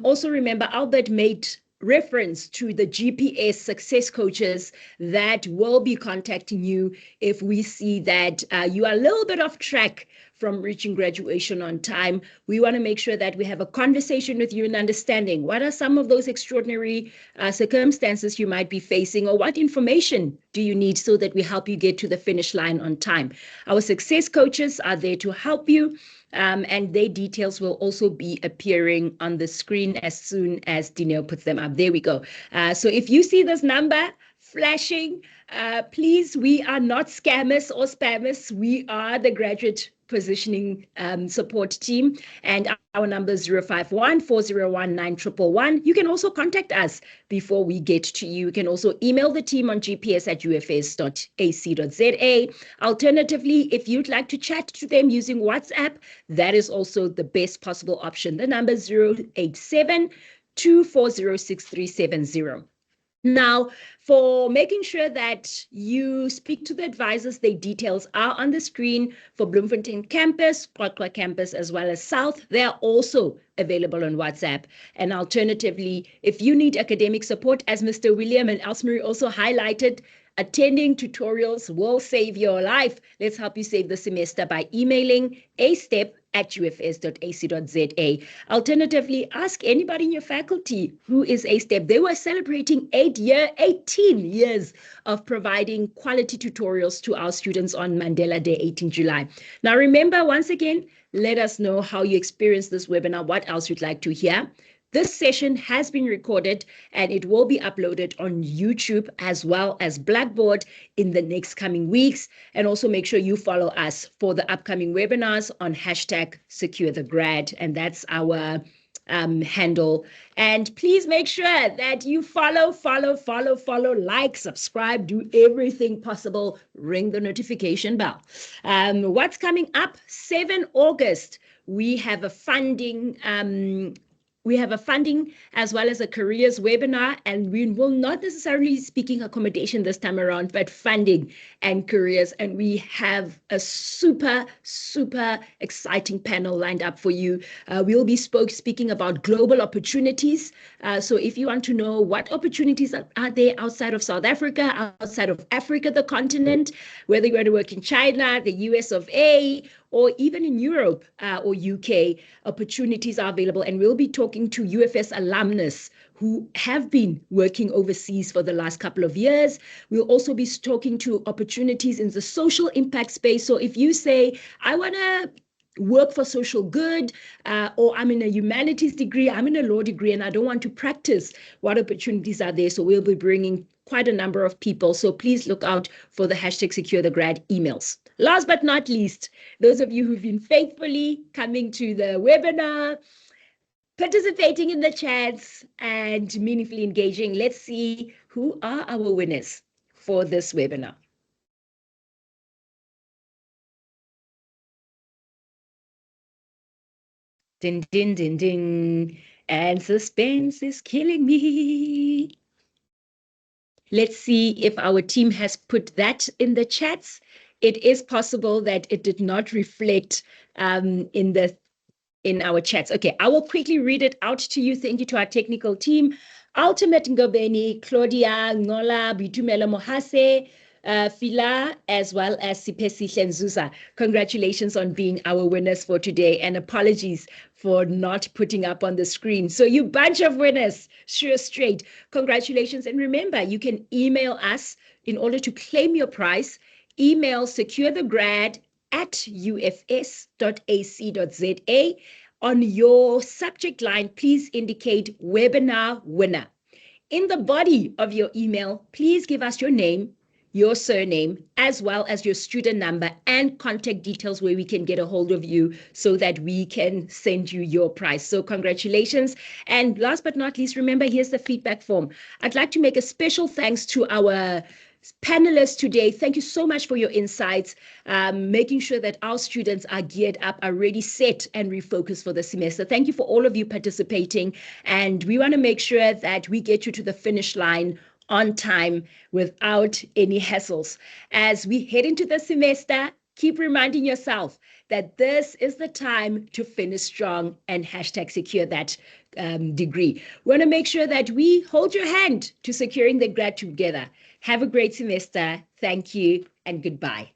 Also remember, Albert made reference to the GPS success coaches that will be contacting you if we see that you are a little bit off track from reaching graduation on time. We want to make sure that we have a conversation with you and understanding what are some of those extraordinary circumstances you might be facing, or what information do you need so that we help you get to the finish line on time. Our success coaches are there to help you, and their details will also be appearing on the screen as soon as Dineo puts them up. There we go. So if you see this number flashing, please, we are not scammers or spammers. We are the graduate positioning support team, and our number is 051-401-9111. You can also contact us before we get to you. You can also email the team on gps@ufs.ac.za. Alternatively, if you'd like to chat to them using WhatsApp, that is also the best possible option. The number is 087-240-6370. Now, for making sure that you speak to the advisors, their details are on the screen for Bloemfontein campus, Grotla campus, as well as South. They are also available on WhatsApp. And alternatively, if you need academic support, as Mr. William and Elsemarie also highlighted, attending tutorials will save your life. Let's help you save the semester by emailing astep@ufs.ac.za. Alternatively, ask anybody in your faculty who is ASTEP. They were celebrating 18 years of providing quality tutorials to our students on Mandela Day, 18 July. Now, remember, once again, let us know how you experienced this webinar, what else you'd like to hear. This session has been recorded and it will be uploaded on YouTube as well as Blackboard in the next coming weeks. And also make sure you follow us for the upcoming webinars on #SecureTheGrad. And that's our handle. And please make sure that you follow, like, subscribe, do everything possible, ring the notification bell. What's coming up? 7 August, we have a funding as well as a careers webinar, and we will not necessarily speaking accommodation this time around, but funding and careers. And we have a super exciting panel lined up for you. We'll be speaking about global opportunities. So if you want to know what opportunities are there outside of South Africa, outside of Africa, the continent, whether you want to work in China, the US of A, or even in Europe or UK, opportunities are available. And we'll be talking to UFS alumnus who have been working overseas for the last couple of years. We'll also be talking to opportunities in the social impact space. So if you say, I want to work for social good, or I'm in a humanities degree, I'm in a law degree, and I don't want to practice, what opportunities are there? So we'll be bringing quite a number of people. So please look out for the #SecureTheGrad emails. Last but not least, those of you who've been faithfully coming to the webinar, participating in the chats and meaningfully engaging, let's see who are our winners for this webinar. Ding, ding, ding, ding. And suspense is killing me. Let's see if our team has put that in the chats. It is possible that it did not reflect in our chats. Okay, I will quickly read it out to you. Thank you to our technical team. Ultimate Ngobeni, Claudia, Ngola, Bitumela Mohase, Fila, as well as Sipesi Nzuza. Congratulations on being our winners for today, and apologies for not putting up on the screen. So you bunch of winners, sure straight. Congratulations. And remember, you can email us in order to claim your prize. Email securethegrad@ufs.ac.za. On your subject line, please indicate webinar winner. In the body of your email, please give us your name, your surname, as well as your student number and contact details where we can get a hold of you so that we can send you your prize. So congratulations. And last but not least, remember, here's the feedback form. I'd like to make a special thanks to our panelists today. Thank you so much for your insights, making sure that our students are geared up, are ready, set, and refocused for the semester. Thank you for all of you participating. And we want to make sure that we get you to the finish line on time without any hassles. As we head into the semester, keep reminding yourself that this is the time to finish strong and #secure that degree. We want to make sure that we hold your hand to securing the grad together. Have a great semester. Thank you and goodbye.